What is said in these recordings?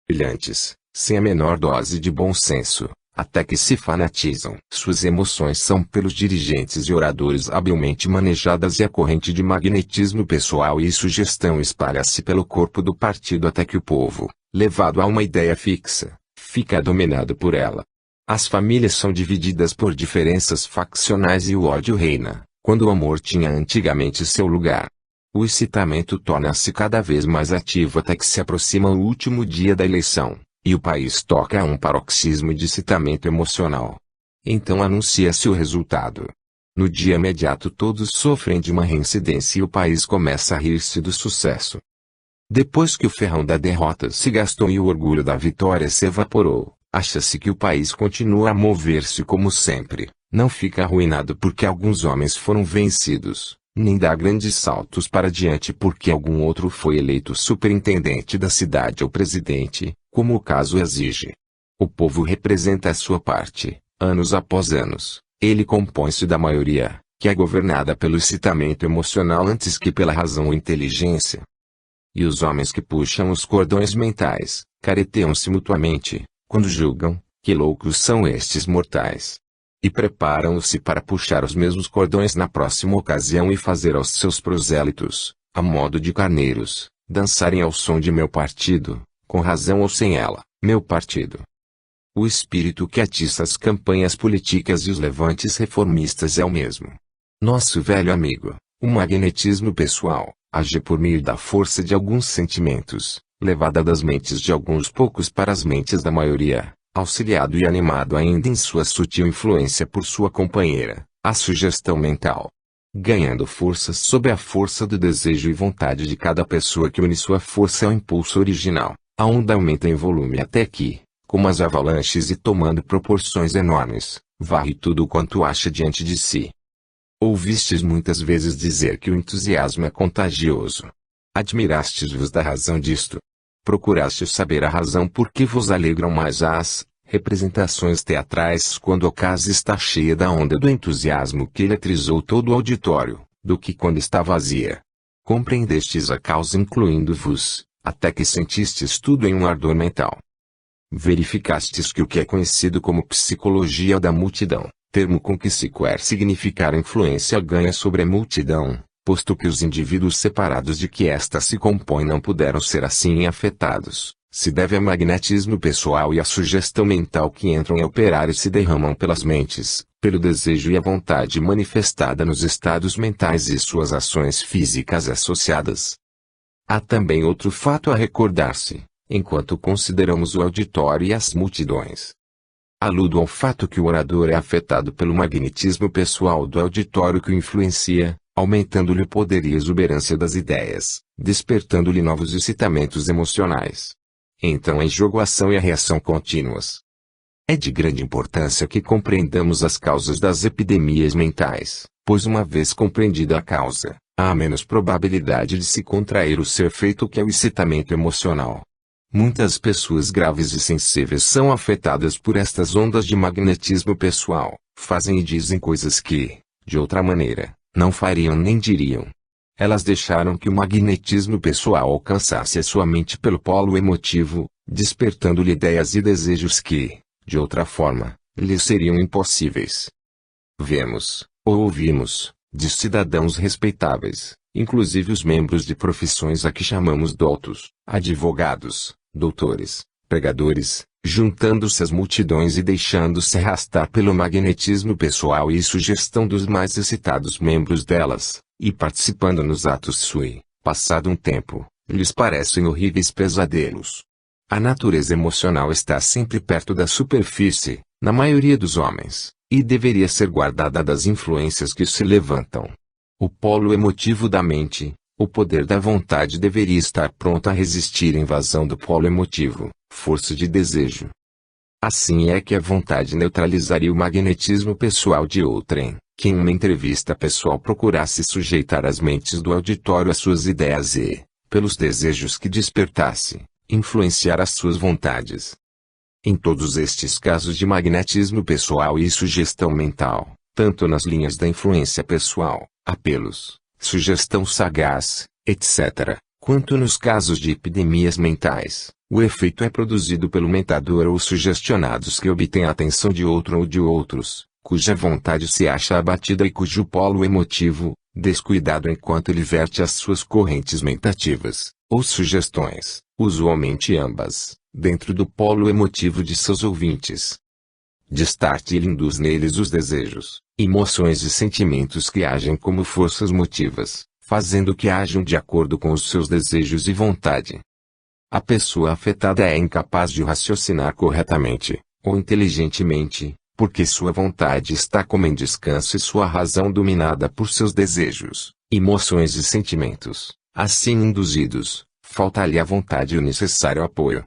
brilhantes, sem a menor dose de bom senso, até que se fanatizam. Suas emoções são pelos dirigentes e oradores habilmente manejadas e a corrente de magnetismo pessoal e sugestão espalha-se pelo corpo do partido até que o povo, levado a uma ideia fixa, fica dominado por ela. As famílias são divididas por diferenças faccionais e o ódio reina, quando o amor tinha antigamente seu lugar. O excitamento torna-se cada vez mais ativo até que se aproxima o último dia da eleição, e o país toca a um paroxismo de excitamento emocional. Então anuncia-se o resultado. No dia imediato todos sofrem de uma reincidência e o país começa a rir-se do sucesso. Depois que o ferrão da derrota se gastou e o orgulho da vitória se evaporou, acha-se que o país continua a mover-se como sempre, não fica arruinado porque alguns homens foram vencidos, nem dá grandes saltos para diante porque algum outro foi eleito superintendente da cidade ou presidente, como o caso exige. O povo representa a sua parte, anos após anos, ele compõe-se da maioria, que é governada pelo excitamento emocional antes que pela razão ou inteligência. E os homens que puxam os cordões mentais, careteiam-se mutuamente, quando julgam, que loucos são estes mortais. E preparam-se para puxar os mesmos cordões na próxima ocasião e fazer aos seus prosélitos, a modo de carneiros, dançarem ao som de meu partido, com razão ou sem ela, meu partido. O espírito que atiça as campanhas políticas e os levantes reformistas é o mesmo. Nosso velho amigo, o magnetismo pessoal, age por meio da força de alguns sentimentos, levada das mentes de alguns poucos para as mentes da maioria, auxiliado e animado ainda em sua sutil influência por sua companheira, a sugestão mental. Ganhando força sob a força do desejo e vontade de cada pessoa que une sua força ao impulso original, a onda aumenta em volume até que, como as avalanches e tomando proporções enormes, varre tudo quanto acha diante de si. Ouvistes muitas vezes dizer que o entusiasmo é contagioso. Admirastes-vos da razão disto. Procurastes saber a razão por que vos alegram mais as representações teatrais quando a casa está cheia da onda do entusiasmo que eletrizou todo o auditório, do que quando está vazia. Compreendestes a causa incluindo-vos, até que sentistes tudo em um ardor mental. Verificastes que o que é conhecido como psicologia da multidão, termo com que se quer significar influência ganha sobre a multidão, posto que os indivíduos separados de que esta se compõe não puderam ser assim afetados, se deve ao magnetismo pessoal e à sugestão mental que entram a operar e se derramam pelas mentes, pelo desejo e a vontade manifestada nos estados mentais e suas ações físicas associadas. Há também outro fato a recordar-se, enquanto consideramos o auditório e as multidões. Aludo ao fato que o orador é afetado pelo magnetismo pessoal do auditório que o influencia, aumentando-lhe o poder e exuberância das ideias, despertando-lhe novos excitamentos emocionais. Então em jogo a ação e a reação contínuas. É de grande importância que compreendamos as causas das epidemias mentais, pois uma vez compreendida a causa, há menos probabilidade de se contrair o seu efeito que é o excitamento emocional. Muitas pessoas graves e sensíveis são afetadas por estas ondas de magnetismo pessoal, fazem e dizem coisas que, de outra maneira, não fariam nem diriam. Elas deixaram que o magnetismo pessoal alcançasse a sua mente pelo polo emotivo, despertando-lhe ideias e desejos que, de outra forma, lhes seriam impossíveis. Vemos, ou ouvimos, de cidadãos respeitáveis, inclusive os membros de profissões a que chamamos doutos, advogados, doutores, pregadores, juntando-se às multidões e deixando-se arrastar pelo magnetismo pessoal e sugestão dos mais excitados membros delas, e participando nos atos sui, passado um tempo, lhes parecem horríveis pesadelos. A natureza emocional está sempre perto da superfície, na maioria dos homens, e deveria ser guardada das influências que se levantam. O polo emotivo da mente, o poder da vontade deveria estar pronto a resistir à invasão do polo emotivo, força de desejo. Assim é que a vontade neutralizaria o magnetismo pessoal de outrem, que em uma entrevista pessoal procurasse sujeitar as mentes do auditório às suas ideias e, pelos desejos que despertasse, influenciar as suas vontades. Em todos estes casos de magnetismo pessoal e sugestão mental, tanto nas linhas da influência pessoal, apelos, sugestão sagaz, etc., Quanto nos casos de epidemias mentais, o efeito é produzido pelo mentador ou sugestionados que obtêm a atenção de outro ou de outros, cuja vontade se acha abatida e cujo polo emotivo, descuidado enquanto ele verte as suas correntes mentativas, ou sugestões, usualmente ambas, dentro do polo emotivo de seus ouvintes. Destarte ele induz neles os desejos, emoções e sentimentos que agem como forças motivas, fazendo que ajam de acordo com os seus desejos e vontade. A pessoa afetada é incapaz de raciocinar corretamente, ou inteligentemente, porque sua vontade está como em descanso e sua razão dominada por seus desejos, emoções e sentimentos. Assim induzidos, falta-lhe a vontade e o necessário apoio.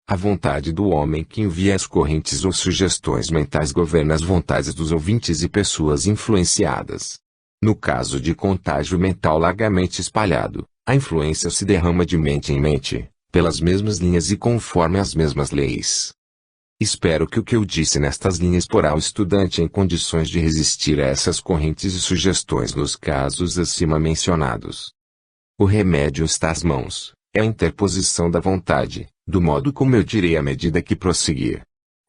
A vontade do homem que envia as correntes ou sugestões mentais governa as vontades dos ouvintes e pessoas influenciadas. No caso de contágio mental largamente espalhado, a influência se derrama de mente em mente, pelas mesmas linhas e conforme as mesmas leis. Espero que o que eu disse nestas linhas porá o estudante em condições de resistir a essas correntes e sugestões nos casos acima mencionados. O remédio está às mãos, é a interposição da vontade, do modo como eu direi à medida que prosseguir.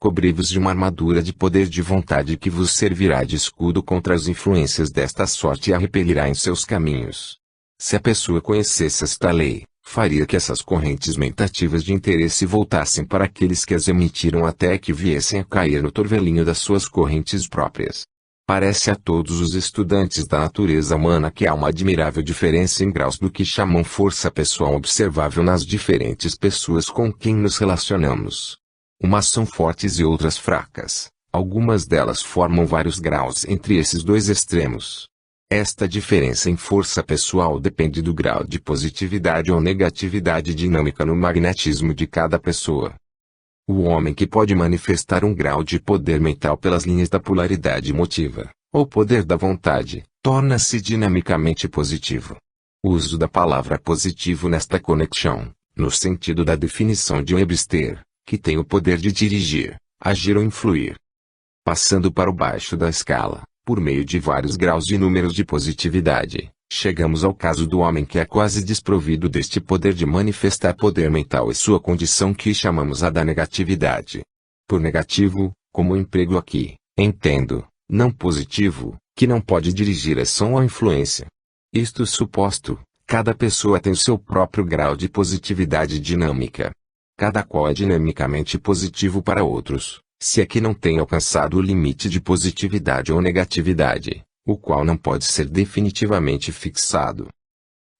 Cobri-vos de uma armadura de poder de vontade que vos servirá de escudo contra as influências desta sorte e a repelirá em seus caminhos. Se a pessoa conhecesse esta lei, faria que essas correntes mentativas de interesse voltassem para aqueles que as emitiram até que viessem a cair no torvelinho das suas correntes próprias. Parece a todos os estudantes da natureza humana que há uma admirável diferença em graus do que chamam força pessoal observável nas diferentes pessoas com quem nos relacionamos. Umas são fortes e outras fracas, algumas delas formam vários graus entre esses dois extremos. Esta diferença em força pessoal depende do grau de positividade ou negatividade dinâmica no magnetismo de cada pessoa. O homem que pode manifestar um grau de poder mental pelas linhas da polaridade emotiva, ou poder da vontade, torna-se dinamicamente positivo. O uso da palavra positivo nesta conexão, no sentido da definição de Webster, que tem o poder de dirigir, agir ou influir. Passando para o baixo da escala, por meio de vários graus e números de positividade, chegamos ao caso do homem que é quase desprovido deste poder de manifestar poder mental e sua condição que chamamos a da negatividade. Por negativo, como emprego aqui, entendo, não positivo, que não pode dirigir ação ou influência. Isto suposto, cada pessoa tem seu próprio grau de positividade dinâmica. Cada qual é dinamicamente positivo para outros, se é que não tem alcançado o limite de positividade ou negatividade, o qual não pode ser definitivamente fixado.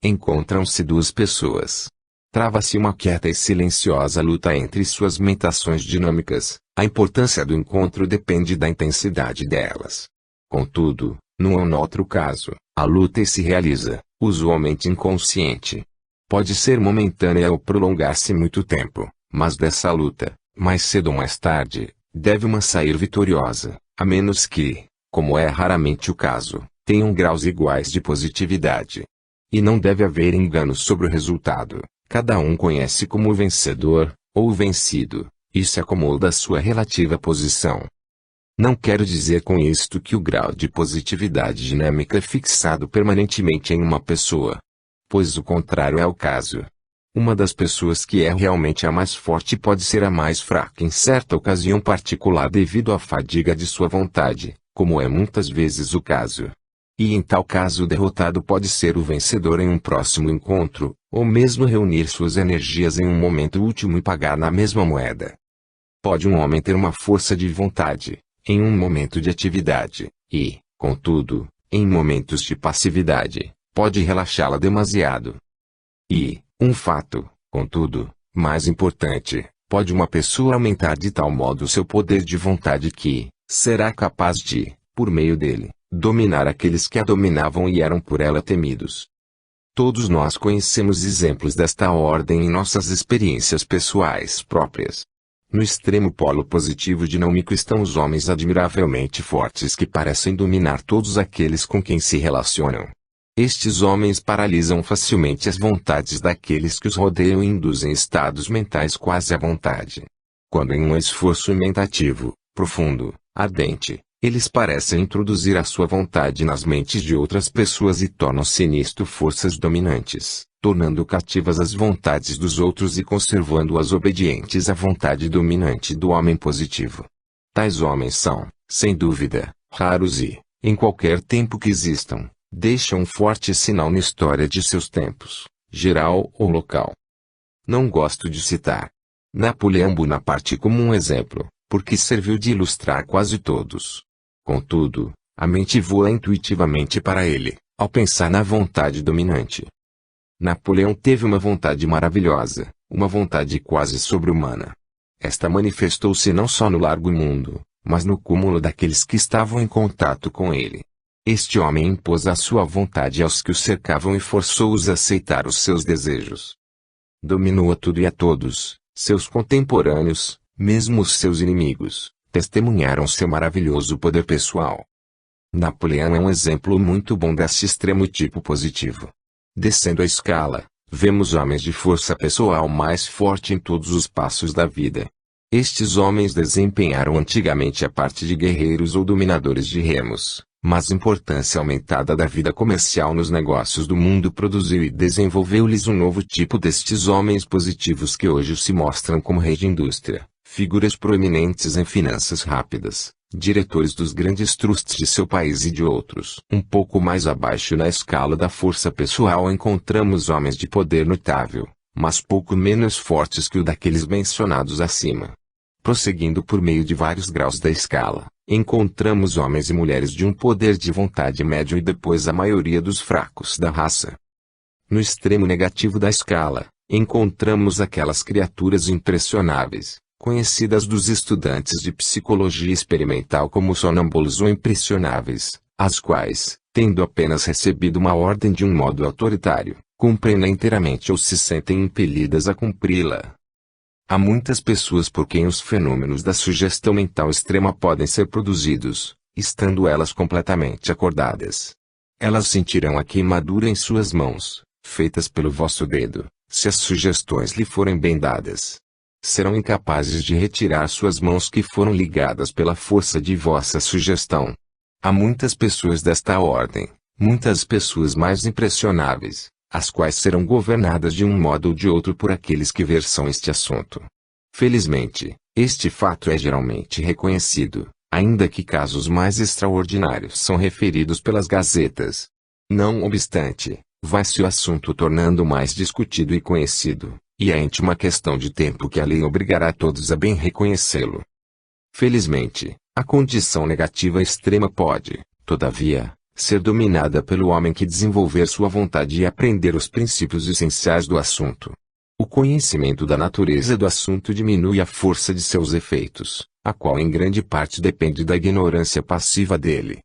Encontram-se duas pessoas. Trava-se uma quieta e silenciosa luta entre suas mentações dinâmicas. A importância do encontro depende da intensidade delas. Contudo, num ou noutro caso, a luta se realiza, usualmente inconsciente. Pode ser momentânea ou prolongar-se muito tempo, mas dessa luta, mais cedo ou mais tarde, deve uma sair vitoriosa, a menos que, como é raramente o caso, tenham graus iguais de positividade. E não deve haver engano sobre o resultado. Cada um conhece como o vencedor, ou o vencido, e se acomoda à sua relativa posição. Não quero dizer com isto que o grau de positividade dinâmica é fixado permanentemente em uma pessoa. Pois o contrário é o caso. Uma das pessoas que é realmente a mais forte pode ser a mais fraca em certa ocasião particular devido à fadiga de sua vontade, como é muitas vezes o caso. E em tal caso o derrotado pode ser o vencedor em um próximo encontro, ou mesmo reunir suas energias em um momento último e pagar na mesma moeda. Pode um homem ter uma força de vontade, em um momento de atividade, e, contudo, em momentos de passividade, pode relaxá-la demasiado. E, um fato, contudo, mais importante, pode uma pessoa aumentar de tal modo seu poder de vontade que, será capaz de, por meio dele, dominar aqueles que a dominavam e eram por ela temidos. Todos nós conhecemos exemplos desta ordem em nossas experiências pessoais próprias. No extremo polo positivo dinâmico estão os homens admiravelmente fortes que parecem dominar todos aqueles com quem se relacionam. Estes homens paralisam facilmente as vontades daqueles que os rodeiam e induzem estados mentais quase à vontade. Quando em um esforço imentativo, profundo, ardente, eles parecem introduzir a sua vontade nas mentes de outras pessoas e tornam-se nisto forças dominantes, tornando cativas as vontades dos outros e conservando-as obedientes à vontade dominante do homem positivo. Tais homens são, sem dúvida, raros e, em qualquer tempo que existam, deixam um forte sinal na história de seus tempos, geral ou local. Não gosto de citar Napoleão Bonaparte como um exemplo, porque serviu de ilustrar quase todos. Contudo, a mente voa intuitivamente para ele, ao pensar na vontade dominante. Napoleão teve uma vontade maravilhosa, uma vontade quase sobre-humana. Esta manifestou-se não só no largo mundo, mas no cúmulo daqueles que estavam em contato com ele. Este homem impôs a sua vontade aos que o cercavam e forçou-os a aceitar os seus desejos. Dominou a tudo e a todos, seus contemporâneos, mesmo os seus inimigos, testemunharam seu maravilhoso poder pessoal. Napoleão é um exemplo muito bom desse extremo tipo positivo. Descendo a escala, vemos homens de força pessoal mais forte em todos os passos da vida. Estes homens desempenharam antigamente a parte de guerreiros ou dominadores de remos, mas a importância aumentada da vida comercial nos negócios do mundo produziu e desenvolveu-lhes um novo tipo destes homens positivos que hoje se mostram como reis de indústria, figuras proeminentes em finanças rápidas, diretores dos grandes trusts de seu país e de outros. Um pouco mais abaixo na escala da força pessoal encontramos homens de poder notável, mas pouco menos fortes que o daqueles mencionados acima. Prosseguindo por meio de vários graus da escala, encontramos homens e mulheres de um poder de vontade médio e depois a maioria dos fracos da raça. No extremo negativo da escala, encontramos aquelas criaturas impressionáveis, conhecidas dos estudantes de psicologia experimental como sonâmbulos ou impressionáveis, as quais, tendo apenas recebido uma ordem de um modo autoritário, cumprem-la inteiramente ou se sentem impelidas a cumpri-la. Há muitas pessoas por quem os fenômenos da sugestão mental extrema podem ser produzidos, estando elas completamente acordadas. Elas sentirão a queimadura em suas mãos, feitas pelo vosso dedo, se as sugestões lhe forem bem dadas. Serão incapazes de retirar suas mãos que foram ligadas pela força de vossa sugestão. Há muitas pessoas desta ordem, muitas pessoas mais impressionáveis, as quais serão governadas de um modo ou de outro por aqueles que versam este assunto. Felizmente, este fato é geralmente reconhecido, ainda que casos mais extraordinários são referidos pelas gazetas. Não obstante, vai-se o assunto tornando mais discutido e conhecido, e é íntima questão de tempo que a lei obrigará todos a bem reconhecê-lo. Felizmente, a condição negativa extrema pode, todavia, ser dominada pelo homem que desenvolver sua vontade e aprender os princípios essenciais do assunto. O conhecimento da natureza do assunto diminui a força de seus efeitos, a qual em grande parte depende da ignorância passiva dele.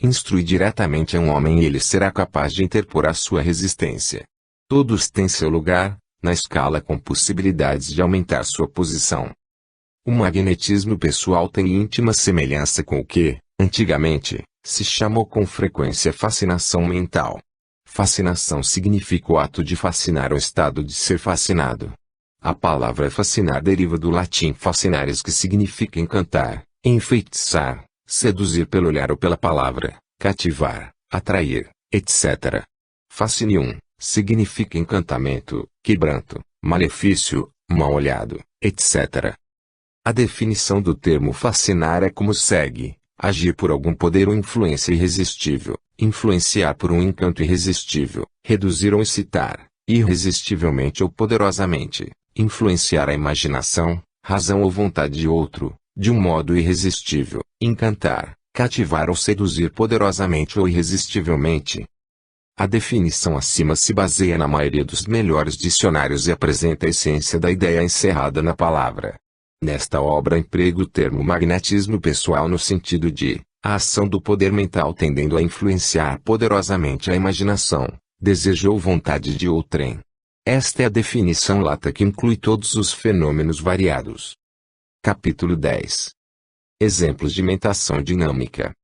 Instrui diretamente a um homem e ele será capaz de interpor a sua resistência. Todos têm seu lugar, na escala com possibilidades de aumentar sua posição. O magnetismo pessoal tem íntima semelhança com o que, antigamente, se chamou com frequência fascinação mental. Fascinação significa o ato de fascinar ou estado de ser fascinado. A palavra fascinar deriva do latim fascinares que significa encantar, enfeitiçar, seduzir pelo olhar ou pela palavra, cativar, atrair, etc. Fascinium significa encantamento, quebranto, malefício, mal-olhado, etc. A definição do termo fascinar é como segue: agir por algum poder ou influência irresistível, influenciar por um encanto irresistível, reduzir ou excitar, irresistivelmente ou poderosamente, influenciar a imaginação, razão ou vontade de outro, de um modo irresistível, encantar, cativar ou seduzir poderosamente ou irresistivelmente. A definição acima se baseia na maioria dos melhores dicionários e apresenta a essência da ideia encerrada na palavra. Nesta obra emprego o termo magnetismo pessoal no sentido de a ação do poder mental tendendo a influenciar poderosamente a imaginação, desejo ou vontade de outrem. Esta é a definição lata que inclui todos os fenômenos variados. Capítulo 10. Exemplos de mentação dinâmica.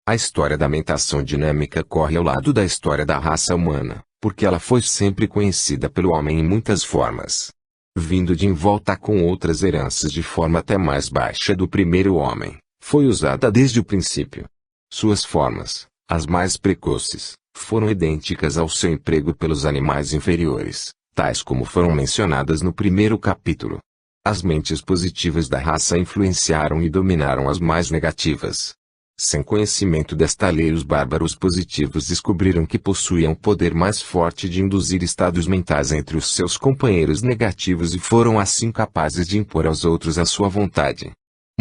A história da mentação dinâmica corre ao lado da história da raça humana, porque ela foi sempre conhecida pelo homem em muitas formas. Vindo de envolta com outras heranças de forma até mais baixa do primeiro homem, foi usada desde o princípio. Suas formas, As mais precoces foram idênticas ao seu emprego pelos animais inferiores, tais como foram mencionadas no primeiro capítulo. As mentes positivas da raça influenciaram e dominaram as mais negativas. Sem conhecimento desta lei, os bárbaros positivos descobriram que possuíam poder mais forte de induzir estados mentais entre os seus companheiros negativos e foram assim capazes de impor aos outros a sua vontade.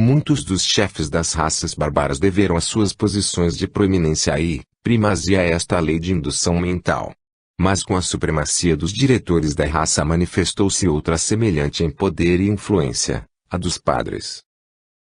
Muitos dos chefes das raças bárbaras deveram as suas posições de proeminência e primazia a esta lei de indução mental. Mas com a supremacia dos diretores da raça manifestou-se outra semelhante em poder e influência, a dos padres.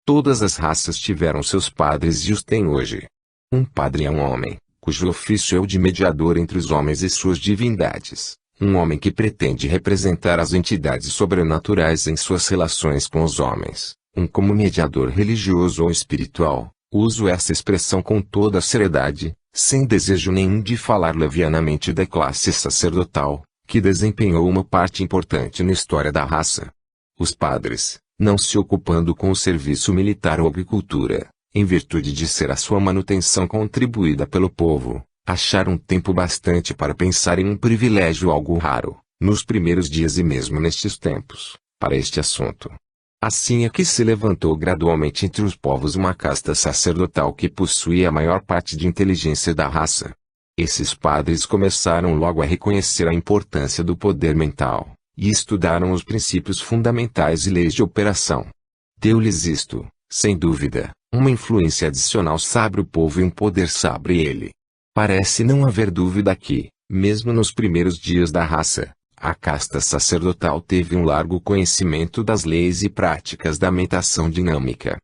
Todas as raças tiveram seus padres e os têm hoje. Um padre é um homem, cujo ofício é o de mediador entre os homens e suas divindades. Um homem que pretende representar as entidades sobrenaturais em suas relações com os homens. Como mediador religioso ou espiritual. Uso essa expressão com toda a seriedade, sem desejo nenhum de falar levianamente da classe sacerdotal, que desempenhou uma parte importante na história da raça. Os padres, não se ocupando com o serviço militar ou agricultura, em virtude de ser a sua manutenção contribuída pelo povo, acharam tempo bastante para pensar em um privilégio algo raro, nos primeiros dias e mesmo nestes tempos, para este assunto. Assim é que se levantou gradualmente entre os povos uma casta sacerdotal que possuía a maior parte de inteligência da raça. Esses padres começaram logo a reconhecer a importância do poder mental, e estudaram os princípios fundamentais e leis de operação. Deu-lhes isto, sem dúvida, uma influência adicional sobre o povo e um poder sobre ele. Parece não haver dúvida que, mesmo nos primeiros dias da raça, a casta sacerdotal teve um largo conhecimento das leis e práticas da mentação dinâmica.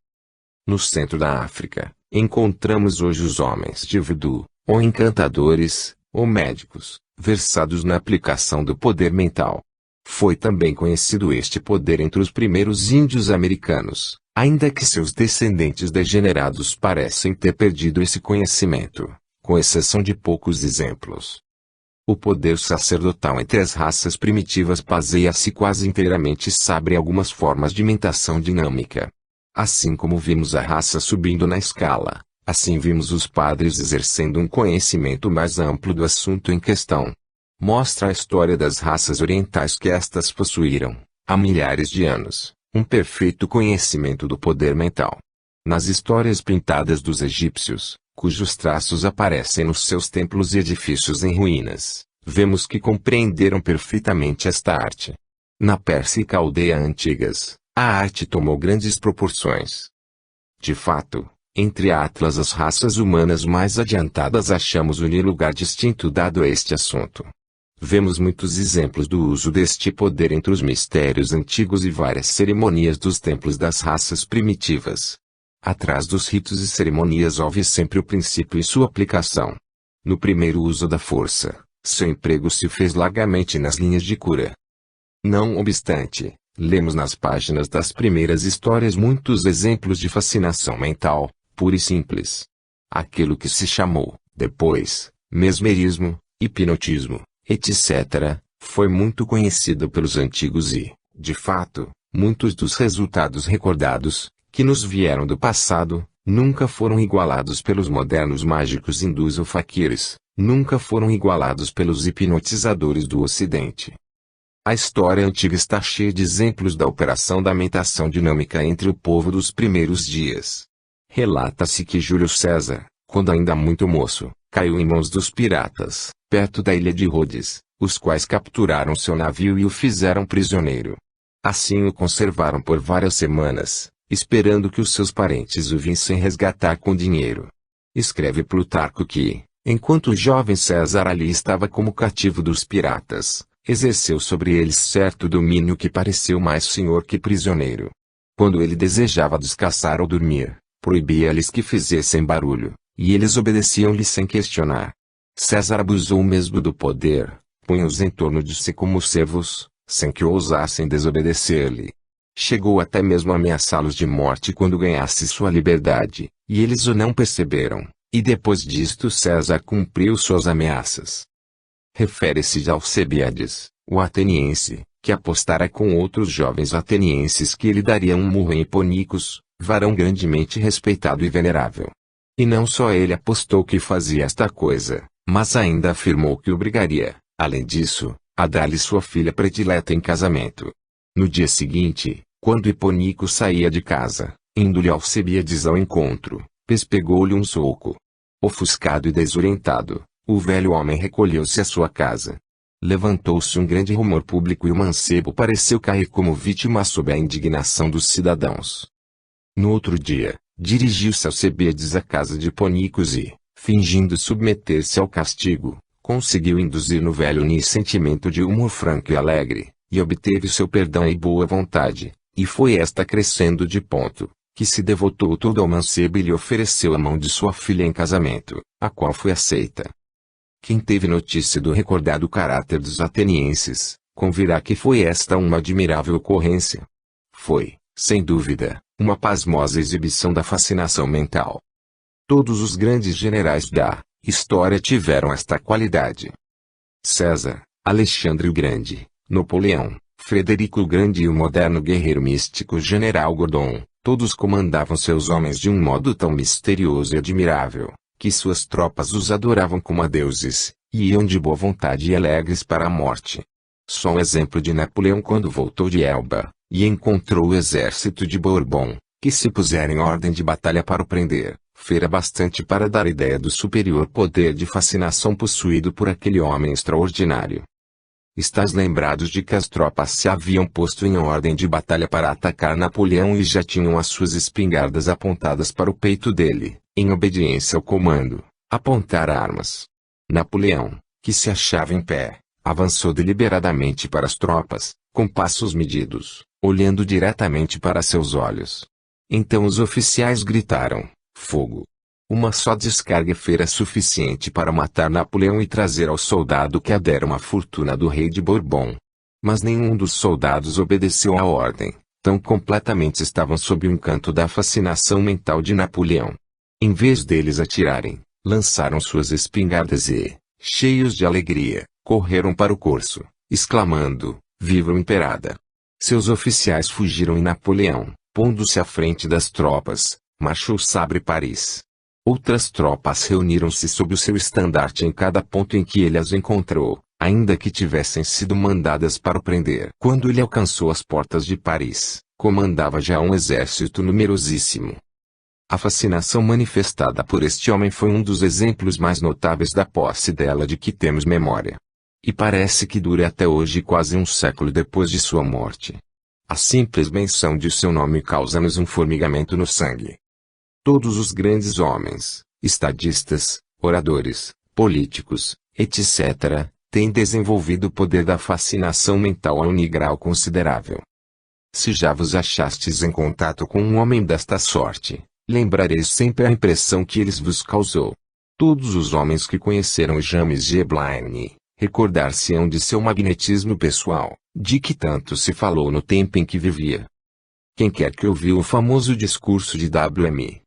No centro da África, encontramos hoje os homens de voodoo, ou encantadores, ou médicos, versados na aplicação do poder mental. Foi também conhecido este poder entre os primeiros índios americanos, ainda que seus descendentes degenerados parecem ter perdido esse conhecimento, com exceção de poucos exemplos. O poder sacerdotal entre as raças primitivas baseia-se quase inteiramente sobre algumas formas de mentação dinâmica. Assim como vimos a raça subindo na escala, assim vimos os padres exercendo um conhecimento mais amplo do assunto em questão. Mostra a história das raças orientais que estas possuíram, há milhares de anos, um perfeito conhecimento do poder mental. Nas histórias pintadas dos egípcios, cujos traços aparecem nos seus templos e edifícios em ruínas, vemos que compreenderam perfeitamente esta arte. Na Pérsia e Caldeia antigas, a arte tomou grandes proporções. De fato, entre Atlas as raças humanas mais adiantadas achamos unir lugar distinto dado a este assunto. Vemos muitos exemplos do uso deste poder entre os mistérios antigos e várias cerimonias dos templos das raças primitivas. Atrás dos ritos e cerimonias houve sempre o princípio e sua aplicação. No primeiro uso da força, seu emprego se fez largamente nas linhas de cura. Não obstante, lemos nas páginas das primeiras histórias muitos exemplos de fascinação mental, pura e simples. Aquilo que se chamou, depois, mesmerismo, hipnotismo, etc., foi muito conhecido pelos antigos e, de fato, muitos dos resultados recordados, que nos vieram do passado, nunca foram igualados pelos modernos mágicos hindus ou faquires, nunca foram igualados pelos hipnotizadores do Ocidente. A história antiga está cheia de exemplos da operação da mentação dinâmica entre o povo dos primeiros dias. Relata-se que Júlio César, quando ainda muito moço, caiu em mãos dos piratas, perto da ilha de Rhodes, os quais capturaram seu navio e o fizeram prisioneiro. Assim o conservaram por várias semanas, esperando que os seus parentes o vissem resgatar com dinheiro. Escreve Plutarco que, enquanto o jovem César ali estava como cativo dos piratas, exerceu sobre eles certo domínio que pareceu mais senhor que prisioneiro. Quando ele desejava descansar ou dormir, proibia-lhes que fizessem barulho, e eles obedeciam-lhe sem questionar. César abusou mesmo do poder, punha-os em torno de si como servos, sem que ousassem desobedecer-lhe. Chegou até mesmo a ameaçá-los de morte quando ganhasse sua liberdade, e eles o não perceberam, e depois disto César cumpriu suas ameaças. Refere-se a Alcebiades, o ateniense, que apostara com outros jovens atenienses que ele daria um murro em Hiponicos, varão grandemente respeitado e venerável. E não só ele apostou que fazia esta coisa, mas ainda afirmou que obrigaria, além disso, a dar-lhe sua filha predileta em casamento. No dia seguinte, quando Hiponico saía de casa, indo-lhe Alcebiades ao encontro, pespegou-lhe um soco. Ofuscado e desorientado, o velho homem recolheu-se à sua casa. Levantou-se um grande rumor público e o mancebo pareceu cair como vítima sob a indignação dos cidadãos. No outro dia, dirigiu-se Alcebiades à casa de Hipônicos e, fingindo submeter-se ao castigo, conseguiu induzir no velho Nis sentimento de humor franco e alegre, e obteve seu perdão e boa vontade, e foi esta crescendo de ponto, que se devotou todo ao mancebo e lhe ofereceu a mão de sua filha em casamento, a qual foi aceita. Quem teve notícia do recordado caráter dos atenienses, convirá que foi esta uma admirável ocorrência. Foi, sem dúvida, uma pasmosa exibição da fascinação mental. Todos os grandes generais da história tiveram esta qualidade. César, Alexandre o Grande, Napoleão, Frederico o Grande e o moderno guerreiro místico General Gordon, todos comandavam seus homens de um modo tão misterioso e admirável, que suas tropas os adoravam como a deuses, e iam de boa vontade e alegres para a morte. Só um exemplo de Napoleão quando voltou de Elba, e encontrou o exército de Bourbon, que se pusera em ordem de batalha para o prender, fera bastante para dar ideia do superior poder de fascinação possuído por aquele homem extraordinário. Estás lembrados de que as tropas se haviam posto em ordem de batalha para atacar Napoleão e já tinham as suas espingardas apontadas para o peito dele, em obediência ao comando, apontar armas. Napoleão, que se achava em pé, avançou deliberadamente para as tropas, com passos medidos, olhando diretamente para seus olhos. Então os oficiais gritaram: fogo! Uma só descarga fera suficiente para matar Napoleão e trazer ao soldado que adera uma fortuna do rei de Bourbon. Mas nenhum dos soldados obedeceu à ordem, tão completamente estavam sob o encanto da fascinação mental de Napoleão. Em vez deles atirarem, lançaram suas espingardas e, cheios de alegria, correram para o corso, exclamando: viva o imperada! Seus oficiais fugiram e Napoleão, pondo-se à frente das tropas, marchou sabre Paris. Outras tropas reuniram-se sob o seu estandarte em cada ponto em que ele as encontrou, ainda que tivessem sido mandadas para o prender. Quando ele alcançou as portas de Paris, comandava já um exército numerosíssimo. A fascinação manifestada por este homem foi um dos exemplos mais notáveis da posse dela de que temos memória. E parece que dure até hoje, quase um século depois de sua morte. A simples menção de seu nome causa-nos um formigamento no sangue. Todos os grandes homens, estadistas, oradores, políticos, etc., têm desenvolvido o poder da fascinação mental a um grau considerável. Se já vos achastes em contato com um homem desta sorte, lembrareis sempre a impressão que ele vos causou. Todos os homens que conheceram James G. Blaine, recordar-se-ão de seu magnetismo pessoal, de que tanto se falou no tempo em que vivia. Quem quer que ouviu o famoso discurso de W.M.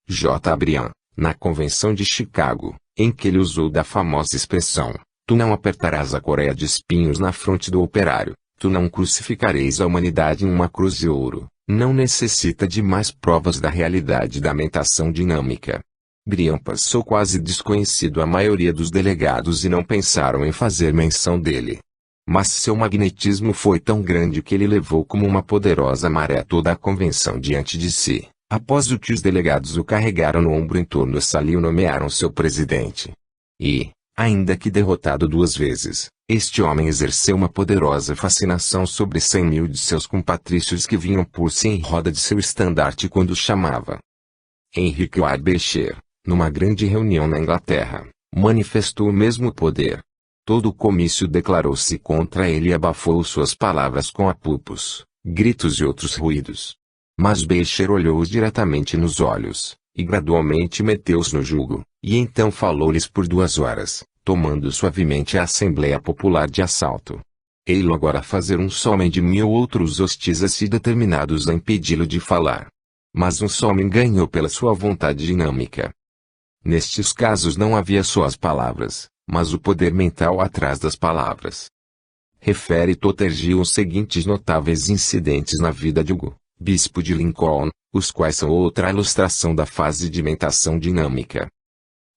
J. Bryan, na Convenção de Chicago, em que ele usou da famosa expressão: tu não apertarás a coroa de espinhos na fronte do operário, tu não crucificareis a humanidade em uma cruz de ouro, não necessita de mais provas da realidade da mentação dinâmica. Bryan passou quase desconhecido à maioria dos delegados e não pensaram em fazer menção dele. Mas seu magnetismo foi tão grande que ele levou como uma poderosa maré toda a convenção diante de si. Após o que os delegados o carregaram no ombro em torno da sala e o nomearam seu presidente. E, ainda que derrotado 2 vezes, este homem exerceu uma poderosa fascinação sobre 100.000 de seus compatrícios que vinham por-se em roda de seu estandarte quando o chamava. Henrique Ward Beecher, numa grande reunião na Inglaterra, manifestou o mesmo poder. Todo o comício declarou-se contra ele e abafou suas palavras com apupos, gritos e outros ruídos. Mas Beecher olhou-os diretamente nos olhos, e gradualmente meteu-os no jugo, e então falou-lhes por 2 horas, tomando suavemente a Assembleia Popular de assalto. Ei-lo agora fazer um só homem de 1000 outros hostis a si determinados a impedi-lo de falar. Mas um só homem ganhou pela sua vontade dinâmica. Nestes casos não havia só as palavras, mas o poder mental atrás das palavras. Refere Tottergill os seguintes notáveis incidentes na vida de Hugo, bispo de Lincoln, os quais são outra ilustração da fase de mentação dinâmica.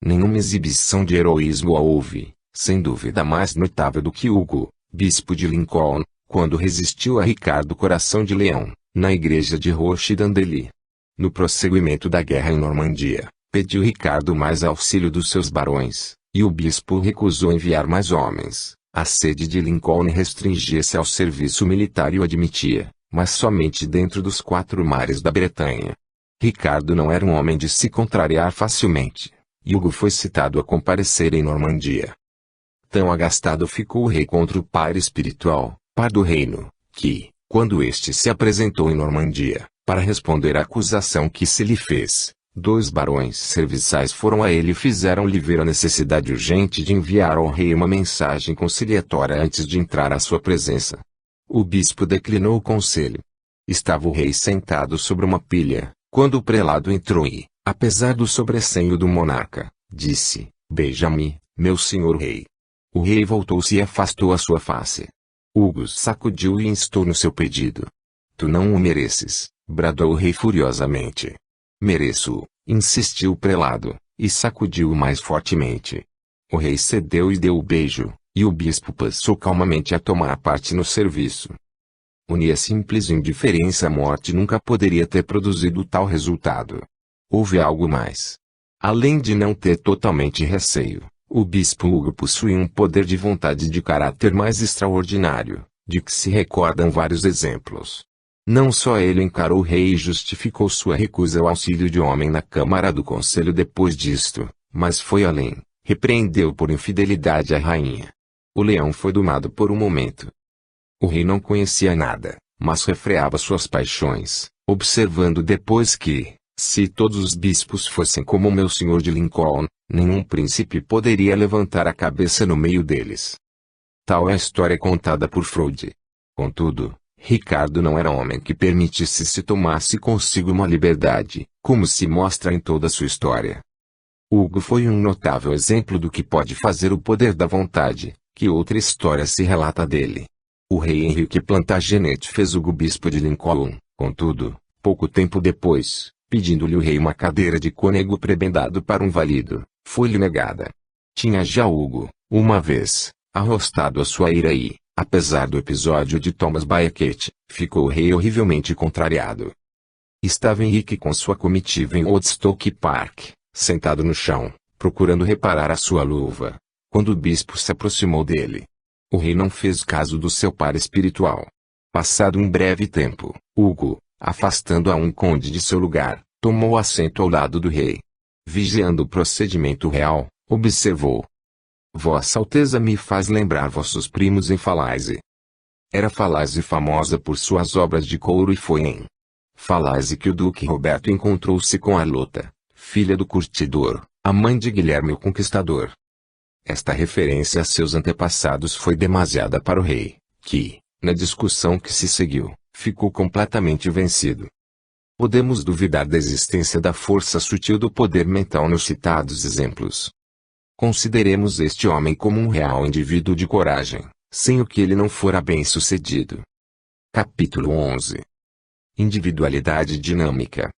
Nenhuma exibição de heroísmo houve, sem dúvida mais notável do que Hugo, bispo de Lincoln, quando resistiu a Ricardo Coração de Leão, na igreja de Roche-Dandely. No prosseguimento da guerra em Normandia, pediu Ricardo mais auxílio dos seus barões, e o bispo recusou enviar mais homens. A sede de Lincoln restringia-se ao serviço militar e o admitia, mas somente dentro dos 4 mares da Bretanha. Ricardo não era um homem de se contrariar facilmente, e Hugo foi citado a comparecer em Normandia. Tão agastado ficou o rei contra o pai espiritual, par do reino, que, quando este se apresentou em Normandia, para responder à acusação que se lhe fez, 2 barões serviçais foram a ele e fizeram-lhe ver a necessidade urgente de enviar ao rei uma mensagem conciliatória antes de entrar à sua presença. O bispo declinou o conselho. Estava o rei sentado sobre uma pilha, quando o prelado entrou e, apesar do sobressalto do monarca, disse: "Beija-me, meu senhor rei." O rei voltou-se e afastou a sua face. Hugo sacudiu e instou no seu pedido. "Tu não o mereces", bradou o rei furiosamente. "Mereço-o", insistiu o prelado, e sacudiu-o mais fortemente. O rei cedeu e deu o beijo, e o bispo passou calmamente a tomar parte no serviço. Unir a simples indiferença à morte nunca poderia ter produzido tal resultado. Houve algo mais. Além de não ter totalmente receio, o bispo Hugo possuía um poder de vontade de caráter mais extraordinário, de que se recordam vários exemplos. Não só ele encarou o rei e justificou sua recusa ao auxílio de homem na Câmara do Conselho depois disto, mas foi além, repreendeu por infidelidade a rainha. O leão foi domado por um momento. O rei não conhecia nada, mas refreava suas paixões, observando depois que, se todos os bispos fossem como meu senhor de Lincoln, nenhum príncipe poderia levantar a cabeça no meio deles. Tal é a história contada por Freud. Contudo, Ricardo não era homem que permitisse se tomasse consigo uma liberdade, como se mostra em toda sua história. Hugo foi um notável exemplo do que pode fazer o poder da vontade, que outra história se relata dele. O rei Henrique Plantagenet fez Hugo bispo de Lincoln, contudo, pouco tempo depois, pedindo-lhe o rei uma cadeira de cônego prebendado para um valido, foi-lhe negada. Tinha já Hugo, uma vez, arrostado a sua ira e, apesar do episódio de Thomas Becket, ficou o rei horrivelmente contrariado. Estava Henrique com sua comitiva em Woodstock Park, sentado no chão, procurando reparar a sua luva, quando o bispo se aproximou dele. O rei não fez caso do seu par espiritual. Passado um breve tempo, Hugo, afastando a um conde de seu lugar, tomou assento ao lado do rei. Vigiando o procedimento real, observou: "Vossa Alteza me faz lembrar vossos primos em Falaise." Era Falaise famosa por suas obras de couro e foi em Falaise que o duque Roberto encontrou-se com Arlota, filha do curtidor, a mãe de Guilherme o Conquistador. Esta referência a seus antepassados foi demasiada para o rei, que, na discussão que se seguiu, ficou completamente vencido. Podemos duvidar da existência da força sutil do poder mental nos citados exemplos. Consideremos este homem como um real indivíduo de coragem, sem o que ele não fora bem-sucedido. Capítulo 11. Individualidade dinâmica.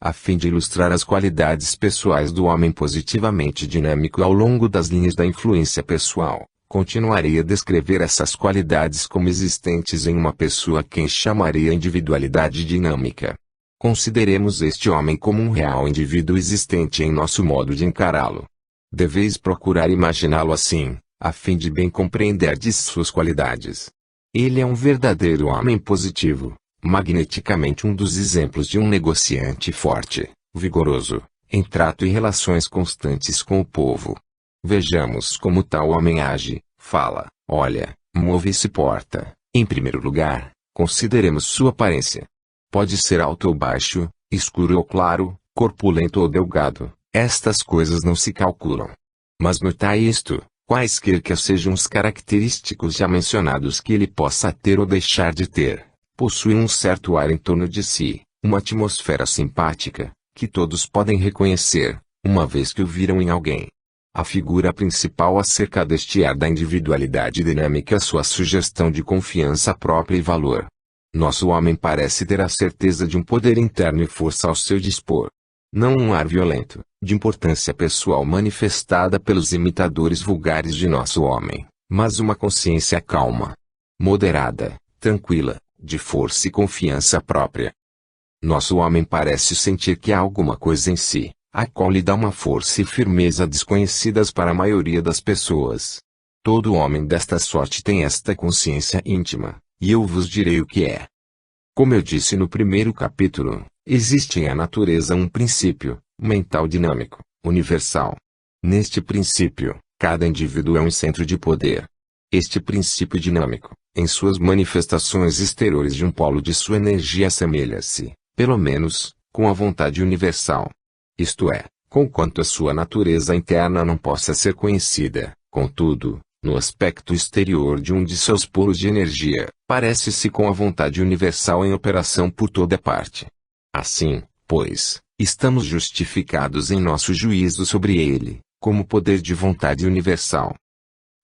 A fim de ilustrar as qualidades pessoais do homem positivamente dinâmico ao longo das linhas da influência pessoal, continuarei a descrever essas qualidades como existentes em uma pessoa quem chamaria individualidade dinâmica. Consideremos este homem como um real indivíduo existente em nosso modo de encará-lo. Deveis procurar imaginá-lo assim, a fim de bem compreenderdes suas qualidades. Ele é um verdadeiro homem positivo, magneticamente um dos exemplos de um negociante forte, vigoroso, em trato e relações constantes com o povo. Vejamos como tal homem age, fala, olha, move e se porta. Em primeiro lugar, consideremos sua aparência. Pode ser alto ou baixo, escuro ou claro, corpulento ou delgado, estas coisas não se calculam. Mas notai isto, quaisquer que sejam os característicos já mencionados que ele possa ter ou deixar de ter, possui um certo ar em torno de si, uma atmosfera simpática, que todos podem reconhecer, uma vez que o viram em alguém. A figura principal acerca deste ar da individualidade dinâmica é sua sugestão de confiança própria e valor. Nosso homem parece ter a certeza de um poder interno e força ao seu dispor. Não um ar violento, de importância pessoal manifestada pelos imitadores vulgares de nosso homem, mas uma consciência calma, moderada, tranquila, de força e confiança própria. Nosso homem parece sentir que há alguma coisa em si, a qual lhe dá uma força e firmeza desconhecidas para a maioria das pessoas. Todo homem desta sorte tem esta consciência íntima, e eu vos direi o que é. Como eu disse no primeiro capítulo, existe em a natureza um princípio mental dinâmico, universal. Neste princípio, cada indivíduo é um centro de poder. Este princípio dinâmico, em suas manifestações exteriores de um polo de sua energia assemelha-se, pelo menos, com a vontade universal. Isto é, conquanto a sua natureza interna não possa ser conhecida, contudo, no aspecto exterior de um de seus polos de energia, parece-se com a vontade universal em operação por toda parte. Assim, pois, estamos justificados em nosso juízo sobre ele, como poder de vontade universal.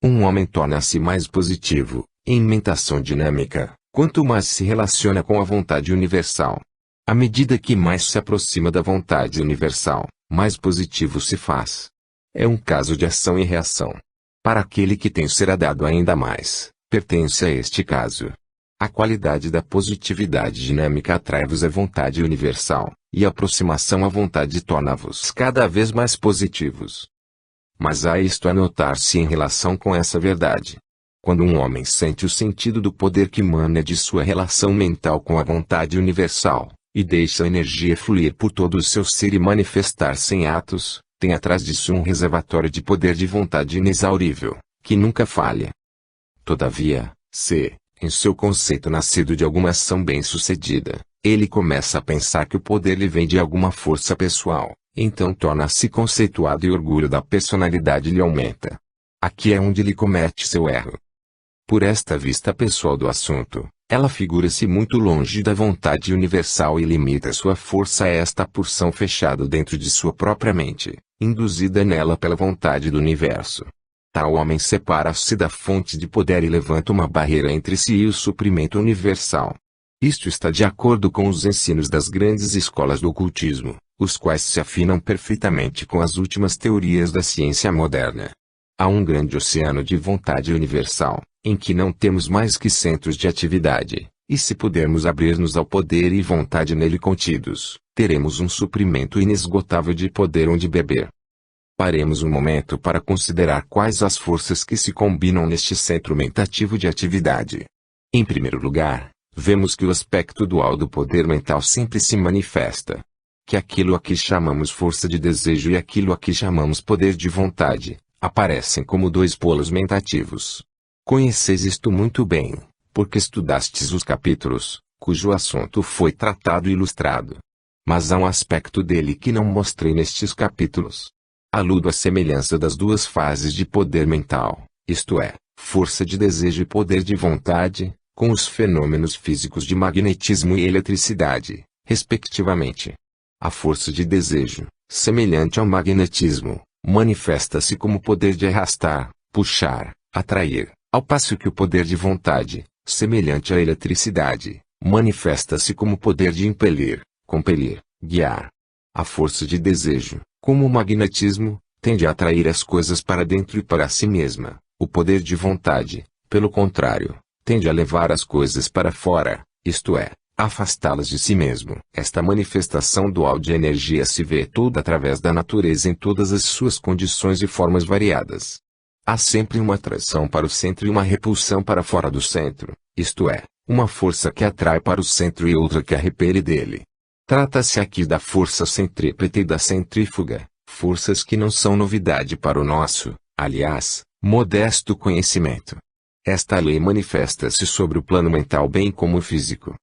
Um homem torna-se mais positivo, em mentação dinâmica, quanto mais se relaciona com a vontade universal. À medida que mais se aproxima da vontade universal, mais positivo se faz. É um caso de ação e reação. Para aquele que tem será dado ainda mais, pertence a este caso. A qualidade da positividade dinâmica atrai-vos à vontade universal, e a aproximação à vontade torna-vos cada vez mais positivos. Mas há isto a notar-se em relação com essa verdade. Quando um homem sente o sentido do poder que emana de sua relação mental com a vontade universal, e deixa a energia fluir por todo o seu ser e manifestar-se em atos, tem atrás disso um reservatório de poder de vontade inexaurível, que nunca falha. Todavia, se, em seu conceito nascido de alguma ação bem-sucedida, ele começa a pensar que o poder lhe vem de alguma força pessoal, então torna-se conceituado e o orgulho da personalidade lhe aumenta. Aqui é onde ele comete seu erro. Por esta vista pessoal do assunto, ela figura-se muito longe da vontade universal e limita sua força a esta porção fechada dentro de sua própria mente, induzida nela pela vontade do universo. Tal homem separa-se da fonte de poder e levanta uma barreira entre si e o suprimento universal. Isto está de acordo com os ensinos das grandes escolas do ocultismo, os quais se afinam perfeitamente com as últimas teorias da ciência moderna. Há um grande oceano de vontade universal, em que não temos mais que centros de atividade, e se pudermos abrir-nos ao poder e vontade nele contidos, teremos um suprimento inesgotável de poder onde beber. Paremos um momento para considerar quais as forças que se combinam neste centro mentativo de atividade. Em primeiro lugar, vemos que o aspecto dual do poder mental sempre se manifesta. Que aquilo a que chamamos força de desejo e aquilo a que chamamos poder de vontade, aparecem como dois polos mentativos. Conheceis isto muito bem, porque estudastes os capítulos, cujo assunto foi tratado e ilustrado. Mas há um aspecto dele que não mostrei nestes capítulos. Aludo à semelhança das duas fases de poder mental, isto é, força de desejo e poder de vontade, com os fenômenos físicos de magnetismo e eletricidade, respectivamente. A força de desejo, semelhante ao magnetismo, manifesta-se como poder de arrastar, puxar, atrair, ao passo que o poder de vontade, semelhante à eletricidade, manifesta-se como poder de impelir, compelir, guiar. A força de desejo, como o magnetismo, tende a atrair as coisas para dentro e para si mesma. O poder de vontade, pelo contrário, tende a levar as coisas para fora, isto é, afastá-las de si mesmo. Esta manifestação dual de energia se vê toda através da natureza em todas as suas condições e formas variadas. Há sempre uma atração para o centro e uma repulsão para fora do centro, isto é, uma força que atrai para o centro e outra que a repele dele. Trata-se aqui da força centrípeta e da centrífuga, forças que não são novidade para o nosso, aliás, modesto conhecimento. Esta lei manifesta-se sobre o plano mental bem como o físico.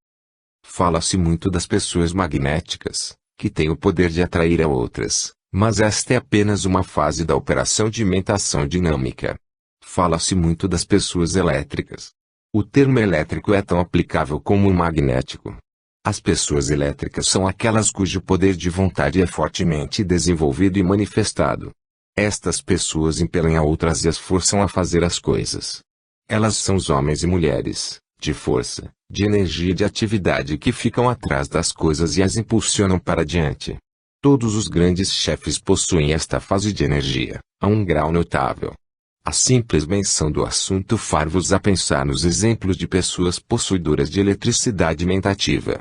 Fala-se muito das pessoas magnéticas, que têm o poder de atrair a outras, mas esta é apenas uma fase da operação de mentação dinâmica. Fala-se muito das pessoas elétricas. O termo elétrico é tão aplicável como o magnético. As pessoas elétricas são aquelas cujo poder de vontade é fortemente desenvolvido e manifestado. Estas pessoas impelem a outras e as forçam a fazer as coisas. Elas são os homens e mulheres, de força, de energia e de atividade que ficam atrás das coisas e as impulsionam para diante. Todos os grandes chefes possuem esta fase de energia, a um grau notável. A simples menção do assunto far-vos a pensar nos exemplos de pessoas possuidoras de eletricidade mentativa.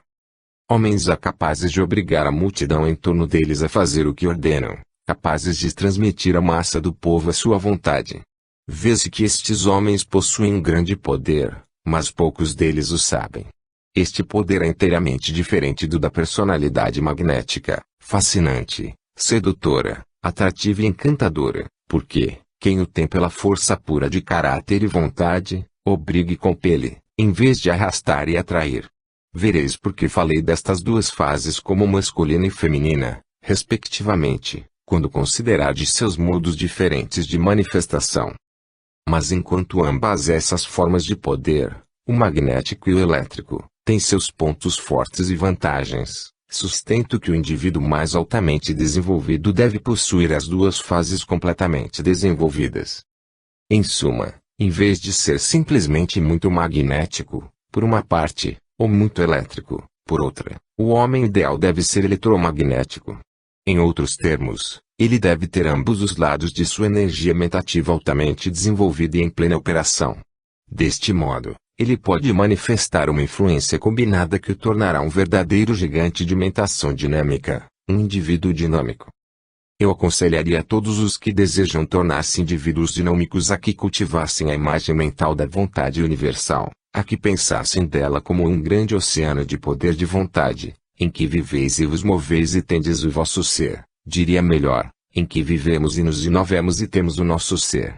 Homens capazes de obrigar a multidão em torno deles a fazer o que ordenam, capazes de transmitir à massa do povo a sua vontade. Vê-se que estes homens possuem um grande poder, mas poucos deles o sabem. Este poder é inteiramente diferente do da personalidade magnética, fascinante, sedutora, atrativa e encantadora, porque, quem o tem pela força pura de caráter e vontade, obriga e compele, em vez de arrastar e atrair. Vereis porque falei destas duas fases como masculina e feminina, respectivamente, quando considerardes seus modos diferentes de manifestação. Mas enquanto ambas essas formas de poder, o magnético e o elétrico, têm seus pontos fortes e vantagens, sustento que o indivíduo mais altamente desenvolvido deve possuir as duas fases completamente desenvolvidas. Em suma, em vez de ser simplesmente muito magnético, por uma parte, ou muito elétrico, por outra, o homem ideal deve ser eletromagnético. Em outros termos, ele deve ter ambos os lados de sua energia mentativa altamente desenvolvida e em plena operação. Deste modo, ele pode manifestar uma influência combinada que o tornará um verdadeiro gigante de mentação dinâmica, um indivíduo dinâmico. Eu aconselharia a todos os que desejam tornar-se indivíduos dinâmicos a que cultivassem a imagem mental da vontade universal, a que pensassem dela como um grande oceano de poder de vontade, em que viveis e vos moveis e tendes o vosso ser, diria melhor, em que vivemos e nos inovemos e temos o nosso ser.